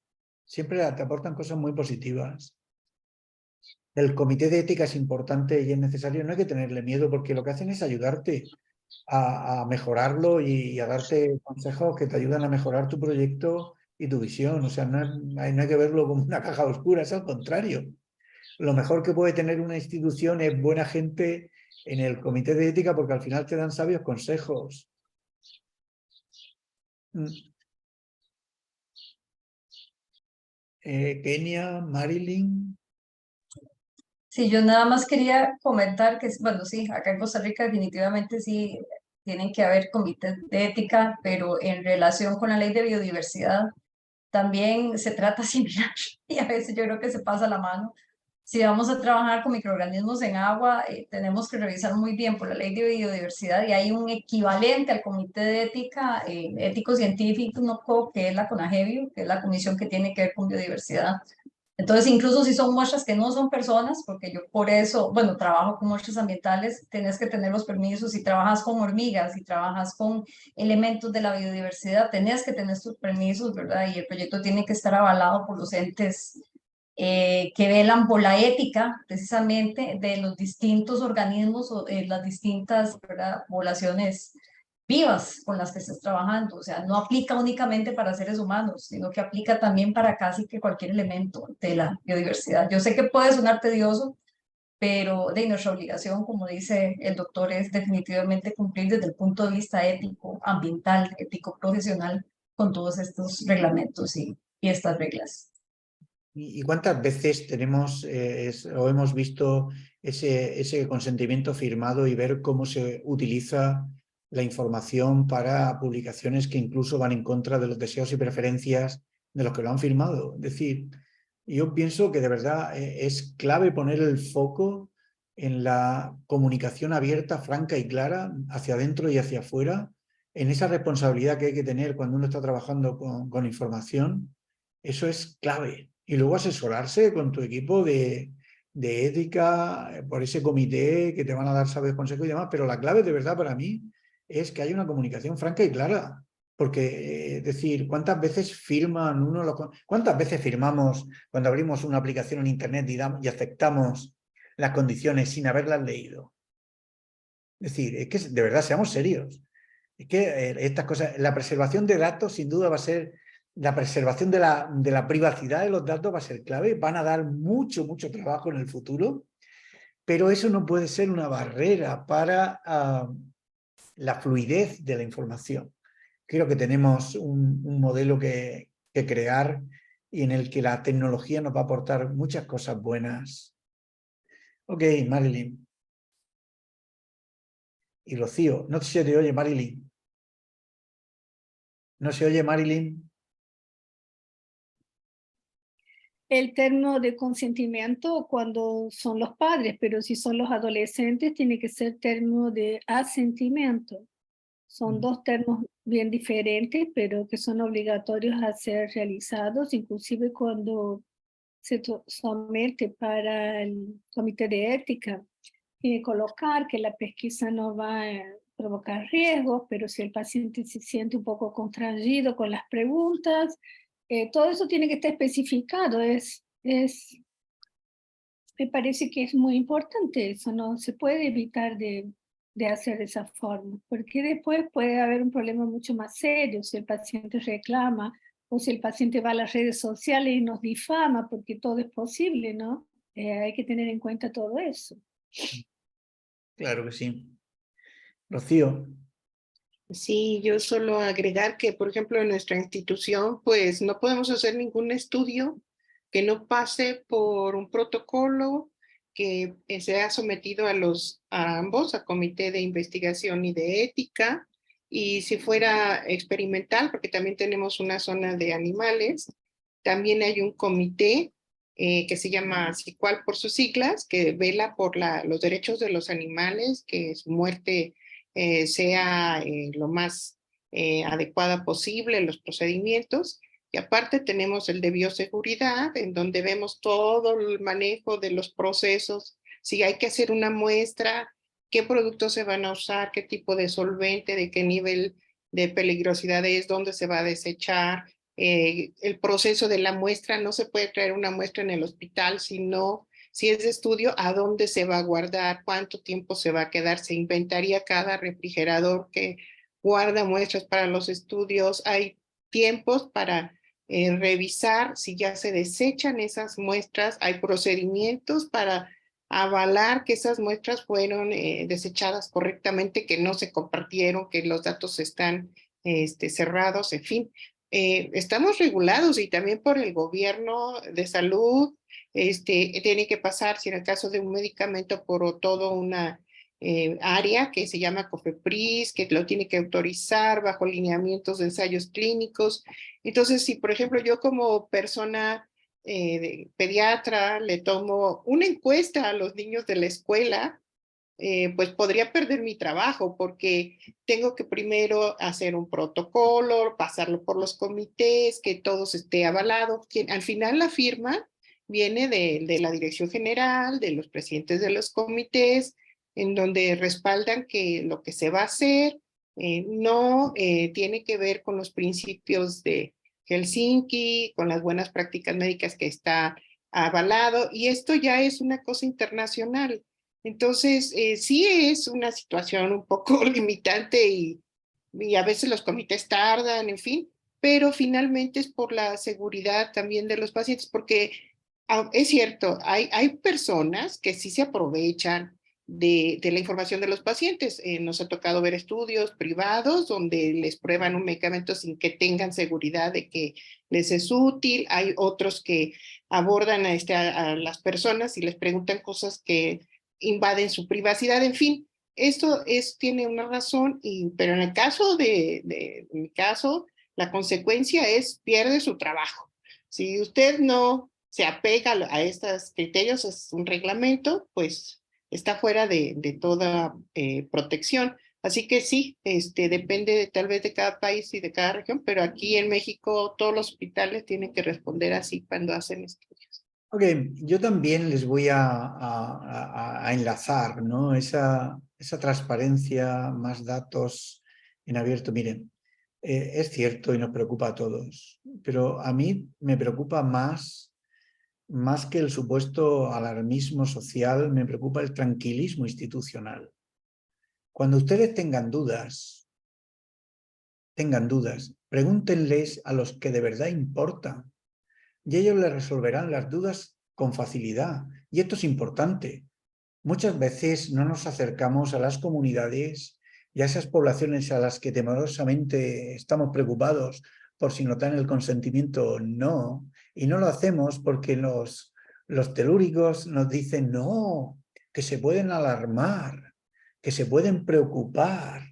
siempre te aportan cosas muy positivas. El comité de ética es importante y es necesario, no hay que tenerle miedo porque lo que hacen es ayudarte a mejorarlo y a darte consejos que te ayudan a mejorar tu proyecto y tu visión. O sea, no hay que verlo como una caja oscura, es al contrario. Lo mejor que puede tener una institución es buena gente en el comité de ética porque al final te dan sabios consejos. Kenia, Marilyn. Sí, yo nada más quería comentar que, bueno, sí, acá en Costa Rica definitivamente sí tienen que haber comités de ética, pero en relación con la ley de biodiversidad también se trata similar y a veces yo creo que se pasa la mano. Si vamos a trabajar con microorganismos en agua, tenemos que revisar muy bien por la ley de biodiversidad y hay un equivalente al comité de ética ético-científico, no, que es la CONAGEBIO, que es la comisión que tiene que ver con biodiversidad. Entonces, incluso si son muestras que no son personas, porque yo por eso, bueno, trabajo con muestras ambientales, tenés que tener los permisos. Si trabajas con hormigas, si trabajas con elementos de la biodiversidad, tenés que tener tus permisos, ¿verdad? Y el proyecto tiene que estar avalado por los entes que velan por la ética, precisamente, de los distintos organismos o las distintas, ¿verdad?, poblaciones vivas con las que estés trabajando. O sea, no aplica únicamente para seres humanos, sino que aplica también para casi que cualquier elemento de la biodiversidad. Yo sé que puede sonar tedioso, pero de nuestra obligación, como dice el doctor, es definitivamente cumplir desde el punto de vista ético, ambiental, ético, profesional, con todos estos reglamentos y estas reglas. ¿Y cuántas veces tenemos o hemos visto ese consentimiento firmado y ver cómo se utiliza la información para publicaciones que incluso van en contra de los deseos y preferencias de los que lo han firmado? Es decir, yo pienso que de verdad es clave poner el foco en la comunicación abierta, franca y clara hacia adentro y hacia afuera, en esa responsabilidad que hay que tener cuando uno está trabajando con información. Eso es clave. Y luego asesorarse con tu equipo de ética, por ese comité que te van a dar sabios consejos y demás. Pero la clave de verdad para mí es que haya una comunicación franca y clara. Porque, es decir, ¿cuántas veces firman cuántas veces firmamos cuando abrimos una aplicación en Internet y aceptamos las condiciones sin haberlas leído? Es decir, es que de verdad seamos serios. Es que estas cosas, la preservación de datos sin duda va a ser, la preservación de la privacidad de los datos va a ser clave, van a dar mucho trabajo en el futuro, pero eso no puede ser una barrera para la fluidez de la información. Creo que tenemos un modelo que crear y en el que la tecnología nos va a aportar muchas cosas buenas. Ok, Marilyn. Y Rocío, no se te oye, Marilyn. ¿No se oye, Marilyn? El término de consentimiento cuando son los padres, pero si son los adolescentes tiene que ser término de asentimiento. Son dos términos bien diferentes, pero que son obligatorios a ser realizados, inclusive cuando se somete para el comité de ética. Tiene que colocar que la pesquisa no va a provocar riesgos, pero si el paciente se siente un poco constrangido con las preguntas, todo eso tiene que estar especificado. Me parece que es muy importante eso, no se puede evitar de hacer de esa forma, porque después puede haber un problema mucho más serio si el paciente reclama o si el paciente va a las redes sociales y nos difama, porque todo es posible, ¿no? Hay que tener en cuenta todo eso. Claro que sí. Rocío. Sí, yo solo agregar que, por ejemplo, en nuestra institución, pues no podemos hacer ningún estudio que no pase por un protocolo que sea sometido a ambos, a comité de investigación y de ética. Y si fuera experimental, porque también tenemos una zona de animales, también hay un comité que se llama CICUAL por sus siglas, que vela por los derechos de los animales, que su muerte sea lo más adecuada posible, los procedimientos. Y aparte tenemos el de bioseguridad, en donde vemos todo el manejo de los procesos, si hay que hacer una muestra, qué productos se van a usar, qué tipo de solvente, de qué nivel de peligrosidad es, dónde se va a desechar. El proceso de la muestra, no se puede traer una muestra en el hospital, sino si es de estudio, a dónde se va a guardar, cuánto tiempo se va a quedar, se inventaría cada refrigerador que guarda muestras para los estudios, hay tiempos para revisar si ya se desechan esas muestras, hay procedimientos para avalar que esas muestras fueron desechadas correctamente, que no se compartieron, que los datos están cerrados, en fin. Estamos regulados y también por el gobierno de salud, tiene que pasar, si en el caso de un medicamento, por todo una área que se llama COFEPRIS, que lo tiene que autorizar bajo lineamientos de ensayos clínicos. Entonces, si por ejemplo yo como persona pediatra le tomo una encuesta a los niños de la escuela, pues podría perder mi trabajo porque tengo que primero hacer un protocolo, pasarlo por los comités, que todo esté avalado. Al final la firma viene de la dirección general, de los presidentes de los comités, en donde respaldan que lo que se va a hacer no tiene que ver con los principios de Helsinki, con las buenas prácticas médicas que está avalado, y esto ya es una cosa internacional. Entonces, sí es una situación un poco limitante y a veces los comités tardan, en fin, pero finalmente es por la seguridad también de los pacientes, porque es cierto, hay personas que sí se aprovechan de la información de los pacientes. Nos ha tocado ver estudios privados donde les prueban un medicamento sin que tengan seguridad de que les es útil. Hay otros que abordan a las personas y les preguntan cosas que invaden su privacidad. En fin, esto tiene una razón, pero en el caso en mi caso, la consecuencia es pierde su trabajo. Si usted no se apega a estos criterios, es un reglamento, pues está fuera de toda protección. Así que sí, depende tal vez de cada país y de cada región, pero aquí en México todos los hospitales tienen que responder así cuando hacen estudios. Ok, yo también les voy a enlazar, ¿no? Esa transparencia, más datos en abierto. Miren, es cierto y nos preocupa a todos, pero a mí me preocupa más que el supuesto alarmismo social, me preocupa el tranquilismo institucional. Cuando ustedes tengan dudas, pregúntenles a los que de verdad importan y ellos les resolverán las dudas con facilidad. Y esto es importante. Muchas veces no nos acercamos a las comunidades y a esas poblaciones a las que temerosamente estamos preocupados por si notan el consentimiento o no. Y no lo hacemos porque los telúricos nos dicen no, que se pueden alarmar, que se pueden preocupar.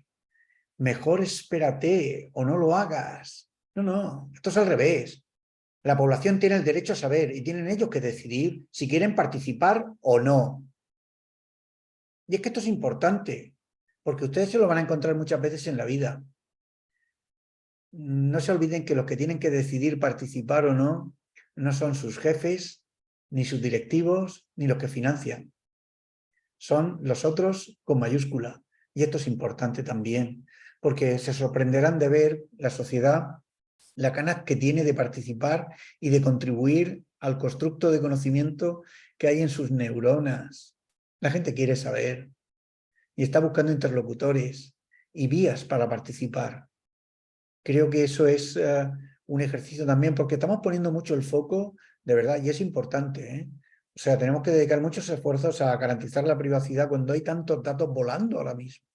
Mejor espérate o no lo hagas. No, esto es al revés. La población tiene el derecho a saber y tienen ellos que decidir si quieren participar o no. Y es que esto es importante, porque ustedes se lo van a encontrar muchas veces en la vida. No se olviden que los que tienen que decidir participar o no, no son sus jefes, ni sus directivos, ni los que financian. Son los otros con mayúscula. Y esto es importante también, porque se sorprenderán de ver la sociedad, la ganas que tiene de participar y de contribuir al constructo de conocimiento que hay en sus neuronas. La gente quiere saber y está buscando interlocutores y vías para participar. Creo que eso es un ejercicio también, porque estamos poniendo mucho el foco, de verdad, y es importante, ¿eh? O sea, tenemos que dedicar muchos esfuerzos a garantizar la privacidad cuando hay tantos datos volando ahora mismo.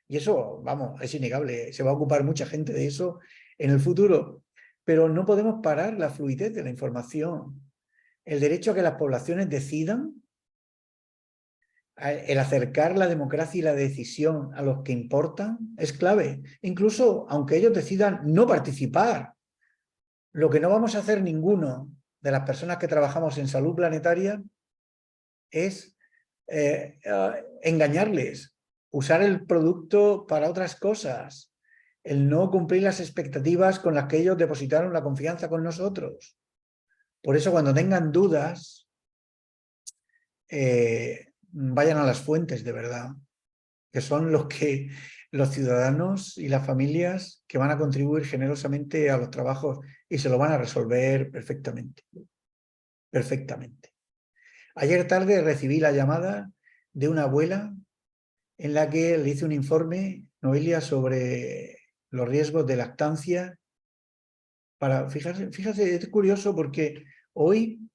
Y eso, vamos, es innegable. Se va a ocupar mucha gente de eso en el futuro. Pero no podemos parar la fluidez de la información. El derecho a que las poblaciones decidan, el acercar la democracia y la decisión a los que importan, es clave. Incluso aunque ellos decidan no participar, lo que no vamos a hacer ninguno de las personas que trabajamos en salud planetaria es engañarles, usar el producto para otras cosas, el no cumplir las expectativas con las que ellos depositaron la confianza con nosotros. Por eso cuando tengan dudas, vayan a las fuentes de verdad, que son los ciudadanos y las familias que van a contribuir generosamente a los trabajos y se lo van a resolver perfectamente. Perfectamente. Ayer tarde recibí la llamada de una abuela en la que le hice un informe, Noelia, sobre los riesgos de lactancia. Fíjate, es curioso porque hoy,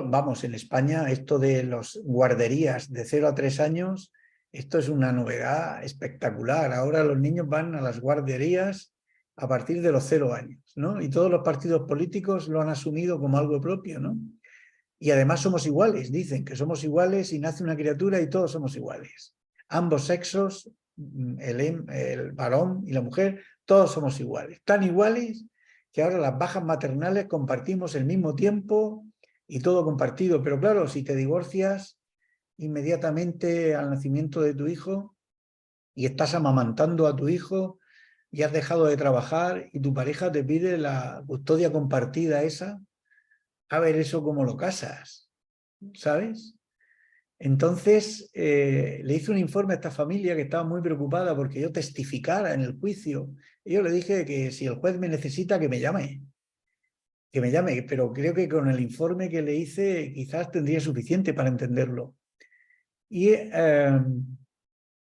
vamos, en España, esto de las guarderías de 0 a 3 años, esto es una novedad espectacular. Ahora los niños van a las guarderías a partir de los 0 años, ¿no? Y todos los partidos políticos lo han asumido como algo propio, ¿no? Y además somos iguales, dicen que somos iguales y nace una criatura y todos somos iguales. Ambos sexos, el varón y la mujer, todos somos iguales. Tan iguales que ahora las bajas maternales compartimos el mismo tiempo y todo compartido. Pero claro, si te divorcias inmediatamente al nacimiento de tu hijo y estás amamantando a tu hijo y has dejado de trabajar y tu pareja te pide la custodia compartida esa, a ver eso cómo lo casas, ¿sabes? Entonces le hice un informe a esta familia que estaba muy preocupada porque yo testificara en el juicio. Y yo le dije que si el juez me necesita que me llame, pero creo que con el informe que le hice quizás tendría suficiente para entenderlo. Y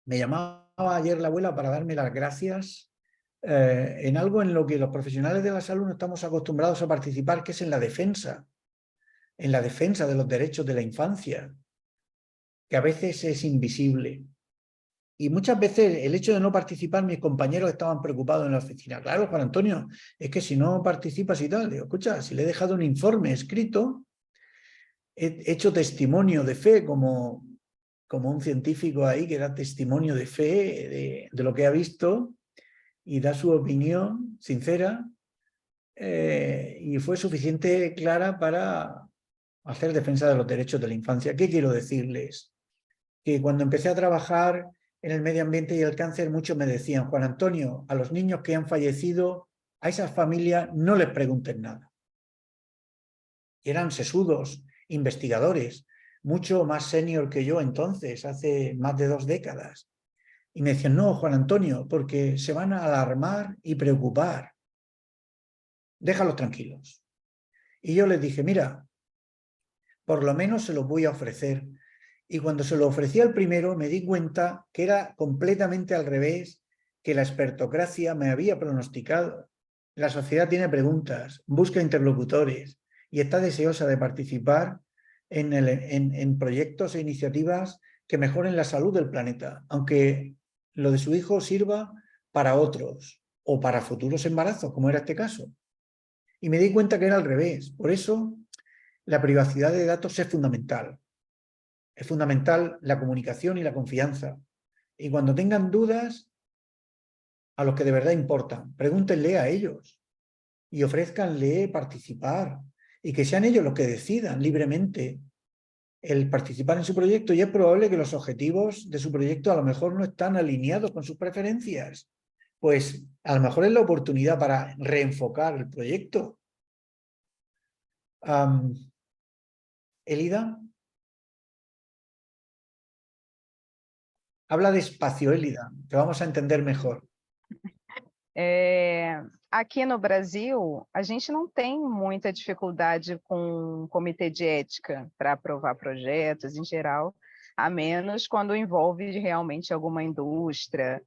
me llamaba ayer la abuela para darme las gracias en algo en lo que los profesionales de la salud no estamos acostumbrados a participar, que es en la defensa de los derechos de la infancia. que a veces es invisible. Y muchas veces el hecho de no participar, mis compañeros estaban preocupados en la oficina. Claro, Juan Antonio, es que si no participas y tal, digo, escucha, si le he dejado un informe escrito, he hecho testimonio de fe como un científico ahí que da testimonio de fe de lo que ha visto y da su opinión sincera, y fue suficiente clara para hacer defensa de los derechos de la infancia. ¿Qué quiero decirles? Que cuando empecé a trabajar en el medio ambiente y el cáncer, muchos me decían, Juan Antonio, a los niños que han fallecido, a esas familias no les pregunten nada. Y eran sesudos, investigadores, mucho más senior que yo entonces, hace más de 2 décadas. Y me decían, no, Juan Antonio, porque se van a alarmar y preocupar. Déjalos tranquilos. Y yo les dije, mira, por lo menos se los voy a ofrecer. Y cuando se lo ofrecí al primero, me di cuenta que era completamente al revés, que la expertocracia me había pronosticado. La sociedad tiene preguntas, busca interlocutores y está deseosa de participar en proyectos e iniciativas que mejoren la salud del planeta, aunque lo de su hijo sirva para otros o para futuros embarazos, como era este caso. Y me di cuenta que era al revés. Por eso, la privacidad de datos es fundamental. Es fundamental la comunicación y la confianza. Y cuando tengan dudas, a los que de verdad importan, pregúntenle a ellos y ofrézcanle participar y que sean ellos los que decidan libremente el participar en su proyecto. Y es probable que los objetivos de su proyecto a lo mejor no están alineados con sus preferencias. Pues a lo mejor es la oportunidad para reenfocar el proyecto. Elida. Habla despacio, Elida, que vamos a entender mejor. Aqui no Brasil, a gente não tem muita dificuldade com o comitê de ética para aprovar projetos em geral, a menos quando envolve realmente alguma indústria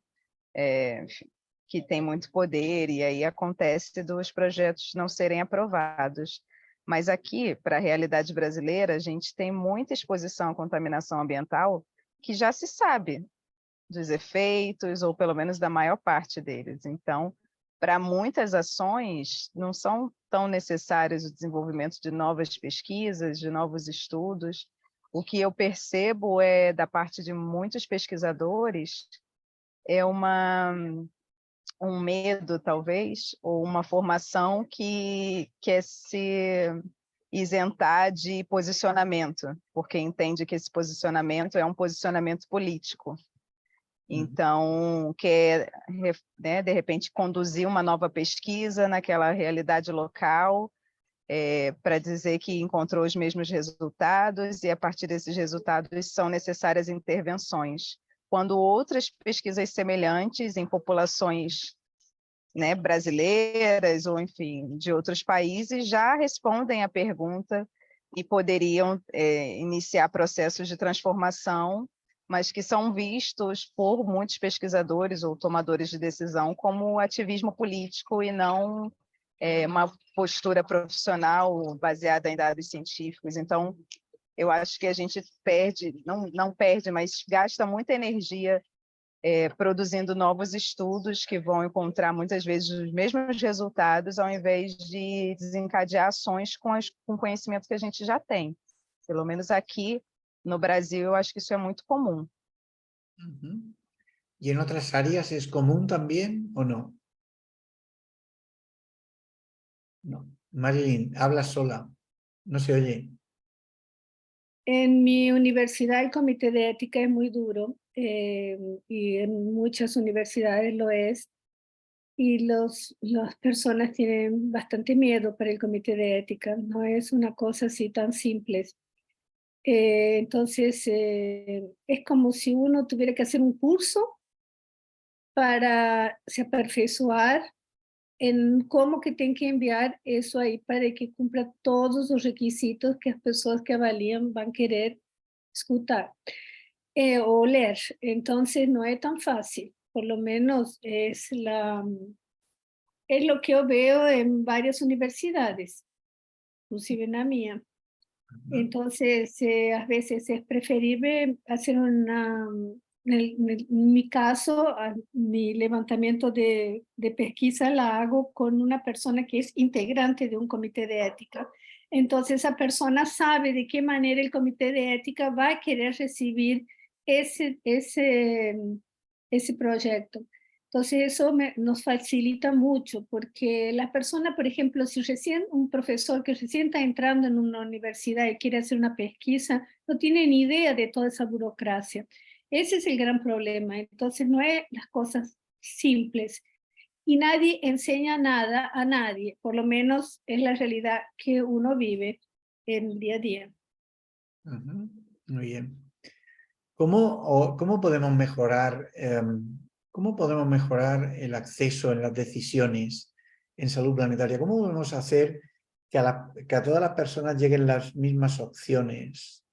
que tem muito poder, e aí acontece dos projetos não serem aprovados. Mas aqui, para a realidade brasileira, a gente tem muita exposição à contaminação ambiental que já se sabe dos efeitos, ou pelo menos da maior parte deles. Então, para muitas ações, não são tão necessários o desenvolvimento de novas pesquisas, de novos estudos. O que eu percebo da parte de muitos pesquisadores, é um medo, talvez, ou uma formação que quer se isentar de posicionamento, porque entende que esse posicionamento é um posicionamento político. Então, quer, né, de repente, conduzir uma nova pesquisa naquela realidade local, para dizer que encontrou os mesmos resultados, e a partir desses resultados são necessárias intervenções. Quando outras pesquisas semelhantes em populações, né, brasileiras ou, enfim, de outros países, já respondem à pergunta e poderiam iniciar processos de transformação, mas que são vistos por muitos pesquisadores ou tomadores de decisão como ativismo político e não uma postura profissional baseada em dados científicos. Então, eu acho que a gente perde, não perde, mas gasta muita energia produzindo novos estudos que vão encontrar muitas vezes os mesmos resultados, ao invés de desencadear ações com o conhecimento que a gente já tem. Pelo menos aqui no Brasil, eu acho que isso é muito comum. ¿Y en otras áreas es común también o no? No. Marilyn, habla sola, no se oye. En mi universidad el comité de ética es muy duro, y en muchas universidades lo es, y las personas tienen bastante miedo para el comité de ética, no es una cosa así tan simple. Entonces, es como si uno tuviera que hacer un curso para se aperfeiçoar en cómo que tem que enviar eso ahí para que cumpla todos los requisitos que las personas que avalían van a querer escuchar o leer. Entonces, no es tan fácil, por lo menos es lo que yo veo en varias universidades, inclusive en la mía. Entonces, a veces es preferible hacer en mi caso, mi levantamiento de pesquisa la hago con una persona que es integrante de un comité de ética. Entonces, esa persona sabe de qué manera el comité de ética va a querer recibir ese proyecto. Entonces, eso nos facilita mucho, porque la persona, por ejemplo, si recién un profesor que recién está entrando en una universidad y quiere hacer una pesquisa, no tiene ni idea de toda esa burocracia. Ese es el gran problema. Entonces, no es las cosas simples. Y nadie enseña nada a nadie, por lo menos es la realidad que uno vive en el día a día. Muy bien. ¿Cómo podemos mejorar el acceso en las decisiones en salud planetaria? ¿Cómo podemos hacer que a todas las personas lleguen las mismas opciones?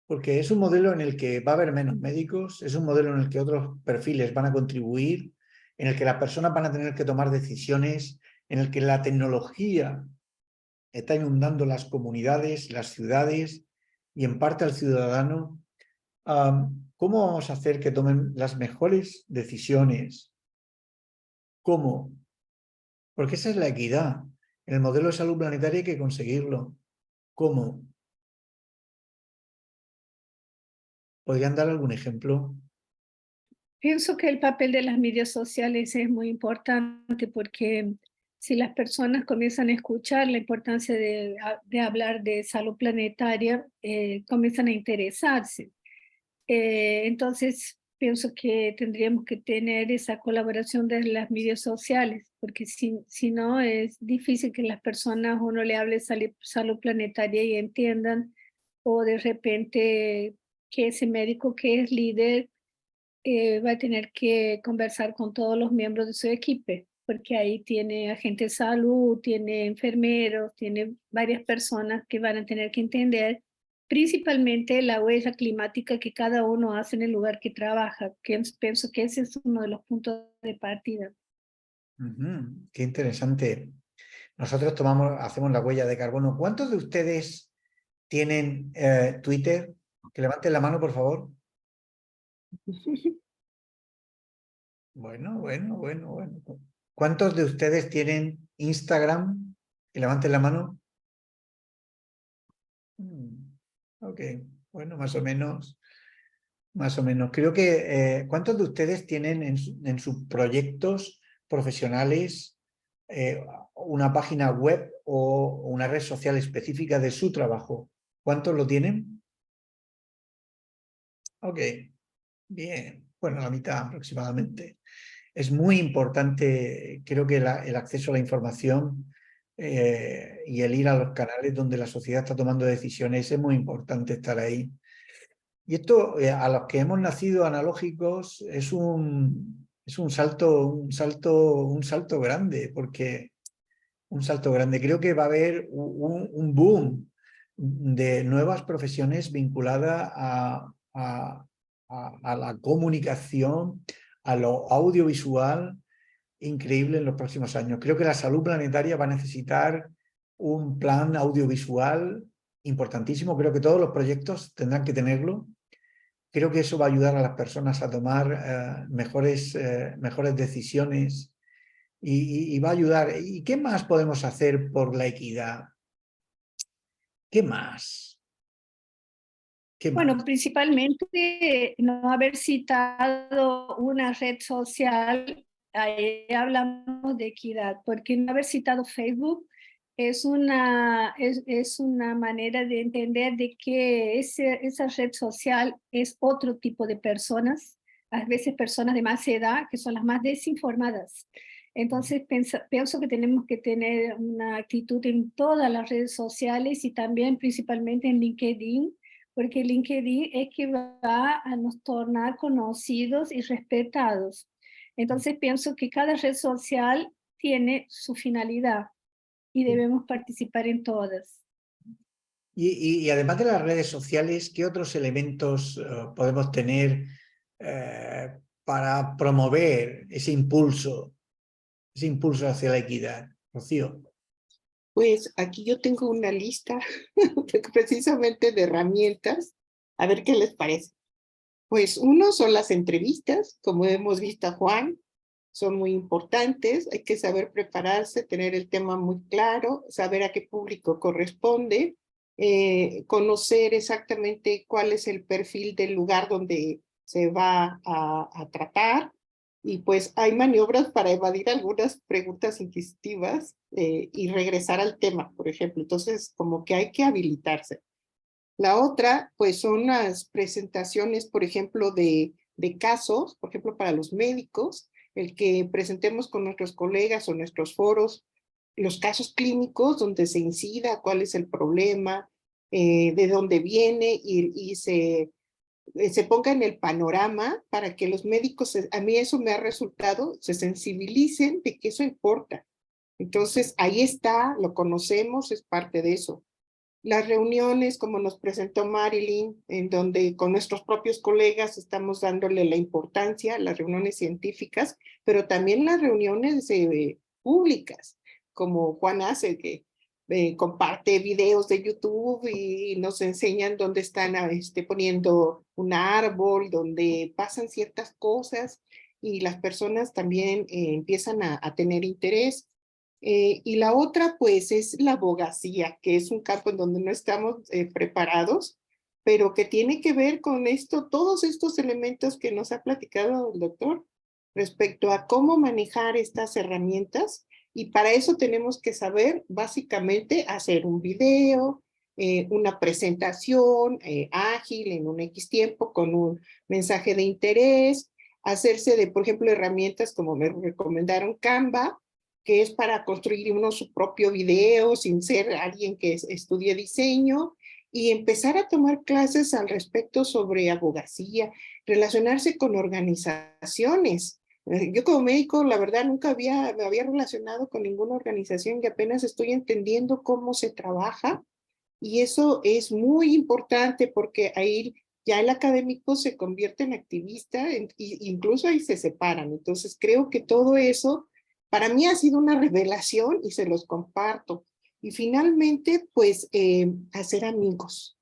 Porque es un modelo en el que va a haber menos médicos, es un modelo en el que otros perfiles van a contribuir, en el que las personas van a tener que tomar decisiones, en el que la tecnología está inundando las comunidades, las ciudades y en parte al ciudadano. ¿Cómo vamos a hacer que tomen las mejores decisiones? ¿Cómo? Porque esa es la equidad. En el modelo de salud planetaria hay que conseguirlo. ¿Cómo? ¿Podrían dar algún ejemplo? Pienso que el papel de las medias sociales es muy importante porque si las personas comienzan a escuchar la importancia de hablar de salud planetaria, comienzan a interesarse. Entonces, pienso que tendríamos que tener esa colaboración de las medias sociales, porque si no, es difícil que las personas uno le hable salud planetaria y entiendan, o de repente que ese médico que es líder va a tener que conversar con todos los miembros de su equipo, porque ahí tiene agente de salud, tiene enfermeros, tiene varias personas que van a tener que entender principalmente la huella climática que cada uno hace en el lugar que trabaja, que pienso que ese es uno de los puntos de partida. Qué interesante. Nosotros hacemos la huella de carbono. ¿Cuántos de ustedes tienen Twitter? Que levanten la mano, por favor. Bueno. ¿Cuántos de ustedes tienen Instagram? Que levanten la mano. Ok, bueno, más o menos. Creo que, ¿cuántos de ustedes tienen en sus proyectos profesionales una página web o una red social específica de su trabajo? ¿Cuántos lo tienen? Ok, bien. Bueno, la mitad aproximadamente. Es muy importante, creo que el acceso a la información y el ir a los canales donde la sociedad está tomando decisiones, es muy importante estar ahí. Y esto, a los que hemos nacido analógicos, es un salto grande, porque un salto grande. Creo que va a haber un boom de nuevas profesiones vinculadas a la comunicación, a lo audiovisual, increíble en los próximos años. Creo que la salud planetaria va a necesitar un plan audiovisual importantísimo. Creo que todos los proyectos tendrán que tenerlo. Creo que eso va a ayudar a las personas a tomar mejores decisiones y va a ayudar. ¿Y qué más podemos hacer por la equidad? ¿Qué más? Bueno, principalmente no haber citado una red social, ahí hablamos de equidad, porque no haber citado Facebook es una manera de entender de que esa red social es otro tipo de personas, a veces personas de más edad, que son las más desinformadas. Entonces pienso que tenemos que tener una actitud en todas las redes sociales y también principalmente en LinkedIn, porque LinkedIn es que va a nos tornar conocidos y respetados. Entonces pienso que cada red social tiene su finalidad y debemos participar en todas. Y además de las redes sociales, ¿qué otros elementos podemos tener para promover ese impulso hacia la equidad? Rocío. Pues aquí yo tengo una lista precisamente de herramientas. A ver qué les parece. Pues uno son las entrevistas, como hemos visto a Juan, son muy importantes. Hay que saber prepararse, tener el tema muy claro, saber a qué público corresponde, conocer exactamente cuál es el perfil del lugar donde se va a tratar. Y pues hay maniobras para evadir algunas preguntas inquisitivas y regresar al tema, por ejemplo. Entonces, como que hay que habilitarse. La otra, pues son las presentaciones, por ejemplo, de casos, por ejemplo, para los médicos, el que presentemos con nuestros colegas o nuestros foros los casos clínicos donde se incida cuál es el problema, de dónde viene y se ponga en el panorama para que los médicos, a mí eso me ha resultado, se sensibilicen de que eso importa. Entonces, ahí está, lo conocemos, es parte de eso. Las reuniones, como nos presentó Marilyn, en donde con nuestros propios colegas estamos dándole la importancia, las reuniones científicas, pero también las reuniones públicas, como Juan hace, que comparte videos de YouTube y nos enseñan dónde están poniendo un árbol, donde pasan ciertas cosas y las personas también empiezan a tener interés. Y la otra, pues, es la abogacía, que es un campo en donde no estamos preparados, pero que tiene que ver con esto, todos estos elementos que nos ha platicado el doctor respecto a cómo manejar estas herramientas. Y para eso tenemos que saber, básicamente, hacer un video, una presentación ágil en un X tiempo con un mensaje de interés, hacerse de, por ejemplo, herramientas como me recomendaron Canva, que es para construir uno su propio video sin ser alguien que estudie diseño y empezar a tomar clases al respecto sobre abogacía, relacionarse con organizaciones. Yo como médico, la verdad, nunca me había relacionado con ninguna organización y apenas estoy entendiendo cómo se trabaja y eso es muy importante porque ahí ya el académico se convierte en activista, incluso ahí se separan. Entonces creo que todo eso para mí ha sido una revelación y se los comparto. Y finalmente, pues, hacer amigos.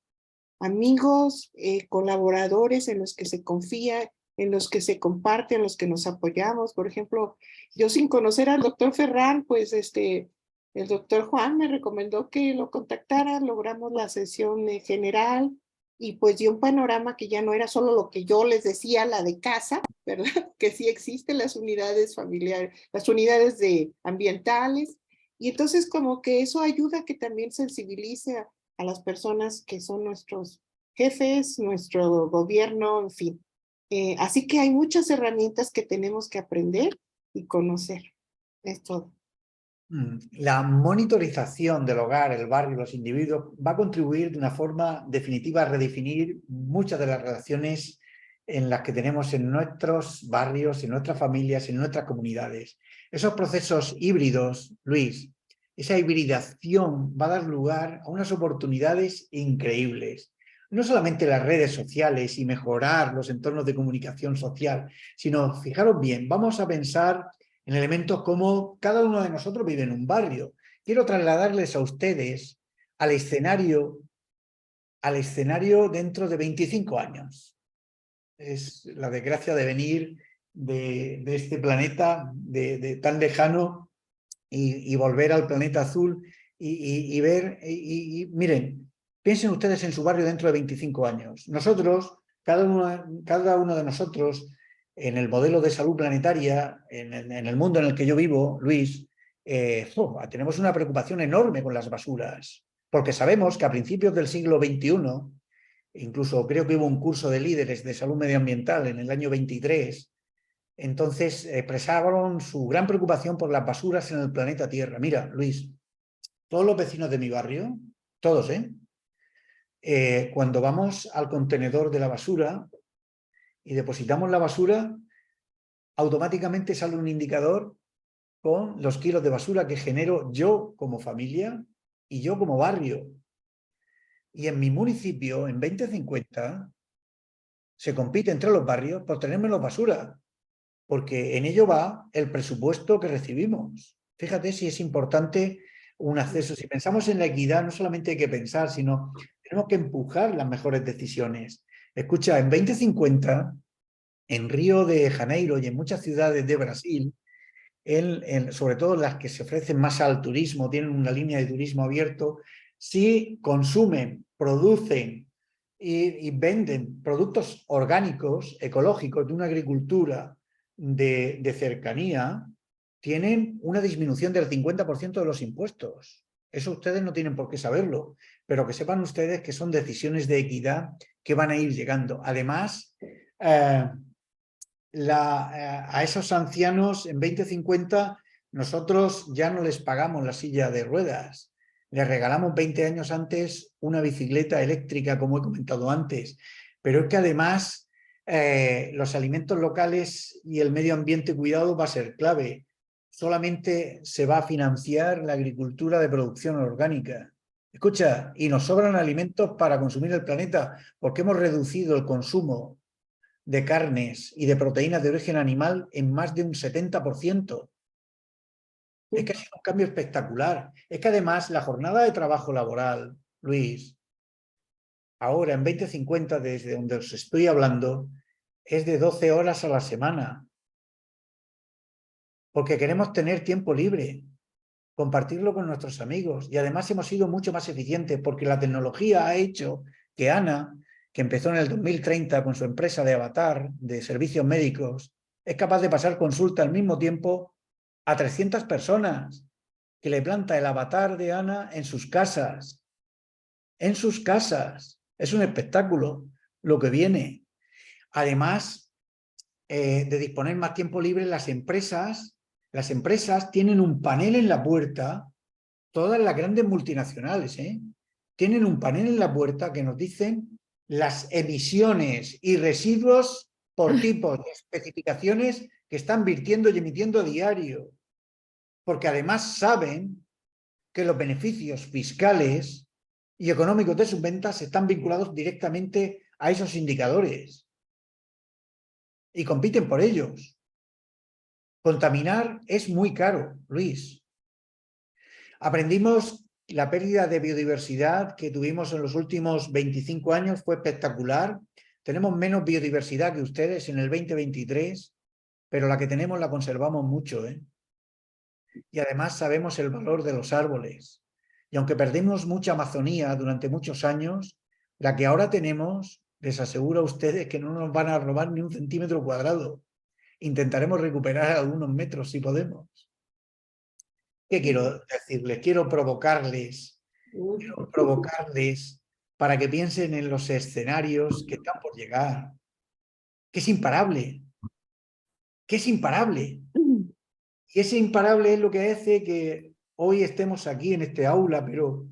Amigos, colaboradores en los que se confía, en los que se comparte, en los que nos apoyamos. Por ejemplo, yo sin conocer al doctor Ferran, pues, el doctor Juan me recomendó que lo contactara, logramos la sesión general y pues dio un panorama que ya no era solo lo que yo les decía, la de casa, ¿verdad? Que sí existen las unidades familiares, las unidades ambientales, y entonces como que eso ayuda a que también sensibilice a las personas que son nuestros jefes, nuestro gobierno, en fin. Así que hay muchas herramientas que tenemos que aprender y conocer. Es todo. La monitorización del hogar, el barrio, los individuos va a contribuir de una forma definitiva a redefinir muchas de las relaciones en las que tenemos en nuestros barrios, en nuestras familias, en nuestras comunidades. Esos procesos híbridos, Luis, esa hibridación va a dar lugar a unas oportunidades increíbles. No solamente las redes sociales y mejorar los entornos de comunicación social, sino, fijaros bien, vamos a pensar en elementos como cada uno de nosotros vive en un barrio. Quiero trasladarles a ustedes al escenario dentro de 25 años. Es la desgracia de venir de este planeta tan lejano y volver al planeta azul y ver, miren, piensen ustedes en su barrio dentro de 25 años. Nosotros, cada uno de nosotros, en el modelo de salud planetaria, en el mundo en el que yo vivo, Luis, tenemos una preocupación enorme con las basuras, porque sabemos que a principios del siglo XXI, incluso creo que hubo un curso de líderes de salud medioambiental en el año 23, entonces expresaron su gran preocupación por las basuras en el planeta Tierra. Mira, Luis, todos los vecinos de mi barrio, todos, cuando vamos al contenedor de la basura y depositamos la basura, automáticamente sale un indicador con los kilos de basura que genero yo como familia y yo como barrio. Y en mi municipio, en 2050, se compite entre los barrios por tener menos basura, porque en ello va el presupuesto que recibimos. Fíjate si es importante un acceso. Si pensamos en la equidad, no solamente hay que pensar, sino tenemos que empujar las mejores decisiones. Escucha, en 2050, en Río de Janeiro y en muchas ciudades de Brasil, sobre todo las que se ofrecen más al turismo, tienen una línea de turismo abierto, si consumen, producen y venden productos orgánicos, ecológicos, de una agricultura de cercanía, tienen una disminución del 50% de los impuestos. Eso ustedes no tienen por qué saberlo, pero que sepan ustedes que son decisiones de equidad que van a ir llegando. Además, a esos ancianos en 2050 nosotros ya no les pagamos la silla de ruedas, les regalamos 20 años antes una bicicleta eléctrica, como he comentado antes, pero es que además los alimentos locales y el medio ambiente cuidado va a ser clave. Solamente se va a financiar la agricultura de producción orgánica. Escucha, y nos sobran alimentos para consumir el planeta porque hemos reducido el consumo de carnes y de proteínas de origen animal en más de un 70%. Es que ha sido un cambio espectacular. Es que además la jornada de trabajo laboral, Luis, ahora en 2050, desde donde os estoy hablando, es de 12 horas a la semana. Porque queremos tener tiempo libre, compartirlo con nuestros amigos. Y además hemos sido mucho más eficientes porque la tecnología ha hecho que Ana, que empezó en el 2030 con su empresa de avatar, de servicios médicos, es capaz de pasar consulta al mismo tiempo a 300 personas, que le planta el avatar de Ana en sus casas. En sus casas. Es un espectáculo lo que viene. Además de disponer más tiempo libre, las empresas tienen un panel en la puerta, todas las grandes multinacionales, tienen un panel en la puerta que nos dicen las emisiones y residuos por tipos de especificaciones que están virtiendo y emitiendo a diario. Porque además saben que los beneficios fiscales y económicos de sus ventas están vinculados directamente a esos indicadores. Y compiten por ellos. Contaminar es muy caro, Luis. Aprendimos la pérdida de biodiversidad que tuvimos en los últimos 25 años, fue espectacular. Tenemos menos biodiversidad que ustedes en el 2023, pero la que tenemos la conservamos mucho, Y además sabemos el valor de los árboles. Y aunque perdimos mucha Amazonía durante muchos años, la que ahora tenemos, les aseguro a ustedes que no nos van a robar ni un centímetro cuadrado. Intentaremos recuperar algunos metros si podemos. ¿Qué quiero decirles? Quiero provocarles para que piensen en los escenarios que están por llegar. Que es imparable. Que es imparable. Y ese imparable es lo que hace que hoy estemos aquí en este aula, pero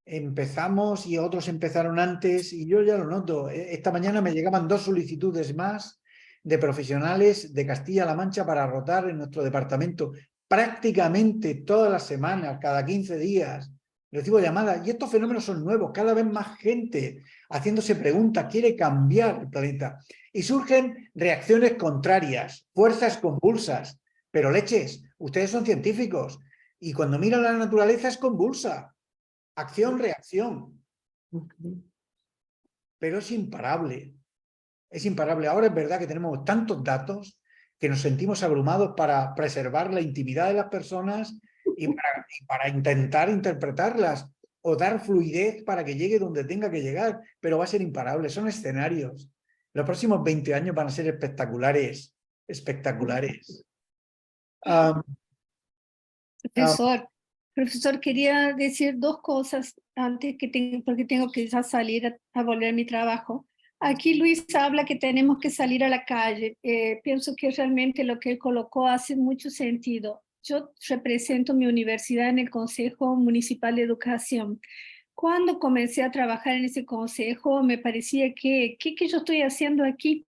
empezamos y otros empezaron antes y yo ya lo noto. Esta mañana me llegaban 2 solicitudes más de profesionales de Castilla-La Mancha para rotar en nuestro departamento. Prácticamente todas las semanas, cada 15 días, recibo llamadas. Y estos fenómenos son nuevos, cada vez más gente haciéndose preguntas, quiere cambiar el planeta. Y surgen reacciones contrarias, fuerzas convulsas. Pero leches, ustedes son científicos y cuando miran la naturaleza es convulsa. Acción, reacción. Pero es imparable. Es imparable. Ahora es verdad que tenemos tantos datos que nos sentimos abrumados para preservar la intimidad de las personas y para intentar interpretarlas o dar fluidez para que llegue donde tenga que llegar. Pero va a ser imparable. Son escenarios. Los próximos 20 años van a ser espectaculares. Espectaculares. Profesor, quería decir 2 cosas antes porque tengo que ya salir a volver a mi trabajo. Aquí Luis habla que tenemos que salir a la calle. Pienso que realmente lo que él colocó hace mucho sentido. Yo represento mi universidad en el Consejo Municipal de Educación. Cuando comencé a trabajar en ese consejo me parecía que ¿qué yo estoy haciendo aquí?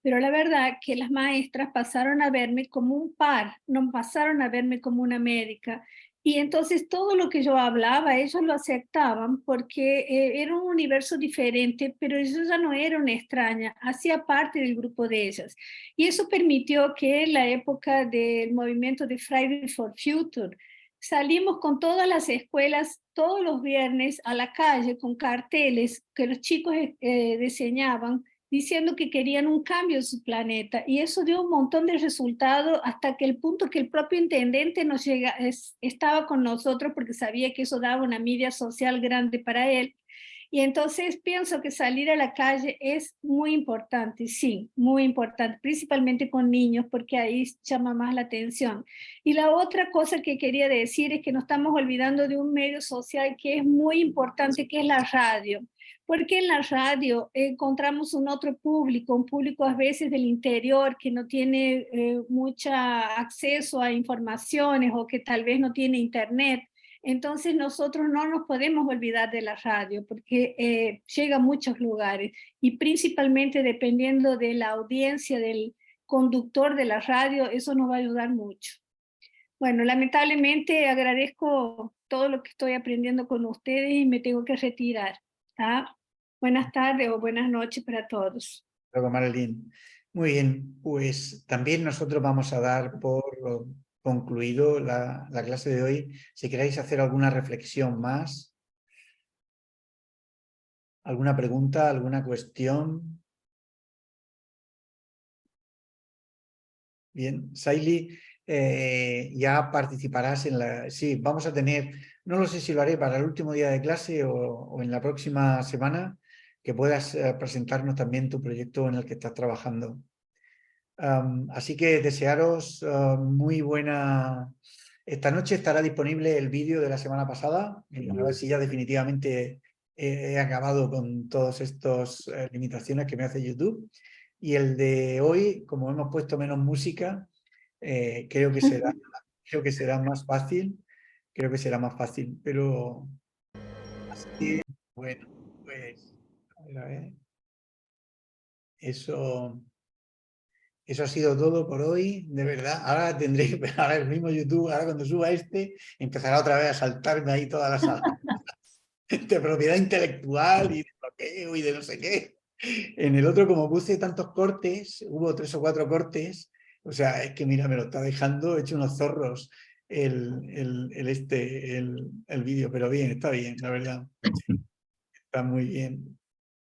Pero la verdad que las maestras pasaron a verme como un par, no pasaron a verme como una médica. Y entonces todo lo que yo hablaba, ellos lo aceptaban porque era un universo diferente, pero yo ya no era una extraña, hacía parte del grupo de ellas. Y eso permitió que en la época del movimiento de Friday for Future, salimos con todas las escuelas todos los viernes a la calle con carteles que los chicos diseñaban diciendo que querían un cambio en su planeta, y eso dio un montón de resultados hasta que el punto que el propio intendente estaba con nosotros porque sabía que eso daba una media social grande para él. Y entonces pienso que salir a la calle es muy importante, sí, muy importante, principalmente con niños, porque ahí llama más la atención. Y la otra cosa que quería decir es que nos estamos olvidando de un medio social que es muy importante, que es la radio. Porque en la radio encontramos un otro público, un público a veces del interior que no tiene mucho acceso a informaciones o que tal vez no tiene internet. Entonces nosotros no nos podemos olvidar de la radio porque llega a muchos lugares y principalmente dependiendo de la audiencia del conductor de la radio, eso nos va a ayudar mucho. Bueno, lamentablemente agradezco todo lo que estoy aprendiendo con ustedes y me tengo que retirar. ¿Tá? Buenas tardes o buenas noches para todos. Luego, Marilyn. Muy bien, pues también nosotros vamos a dar por concluido la clase de hoy. Si queréis hacer alguna reflexión más, alguna pregunta, alguna cuestión. Bien, Saili, ya participarás en la... Sí, vamos a tener, no lo sé si lo haré para el último día de clase o en la próxima semana, que puedas presentarnos también tu proyecto en el que estás trabajando. Así que desearos muy buena... Esta noche estará disponible el vídeo de la semana pasada, a ver si ya definitivamente he acabado con todas estas limitaciones que me hace YouTube. Y el de hoy, como hemos puesto menos música, creo que será más fácil. Creo que será más fácil, pero... Así que, bueno, pues... A ver. Eso ha sido todo por hoy, de verdad. Ahora tendré que ahora el mismo YouTube, ahora cuando suba empezará otra vez a saltarme ahí todas las salas de propiedad intelectual y de bloqueo y de no sé qué. En el otro, como puse tantos cortes, hubo 3 o 4 cortes, o sea, es que mira, me lo está dejando hecho unos zorros el vídeo, pero bien, está bien, la verdad. Está muy bien.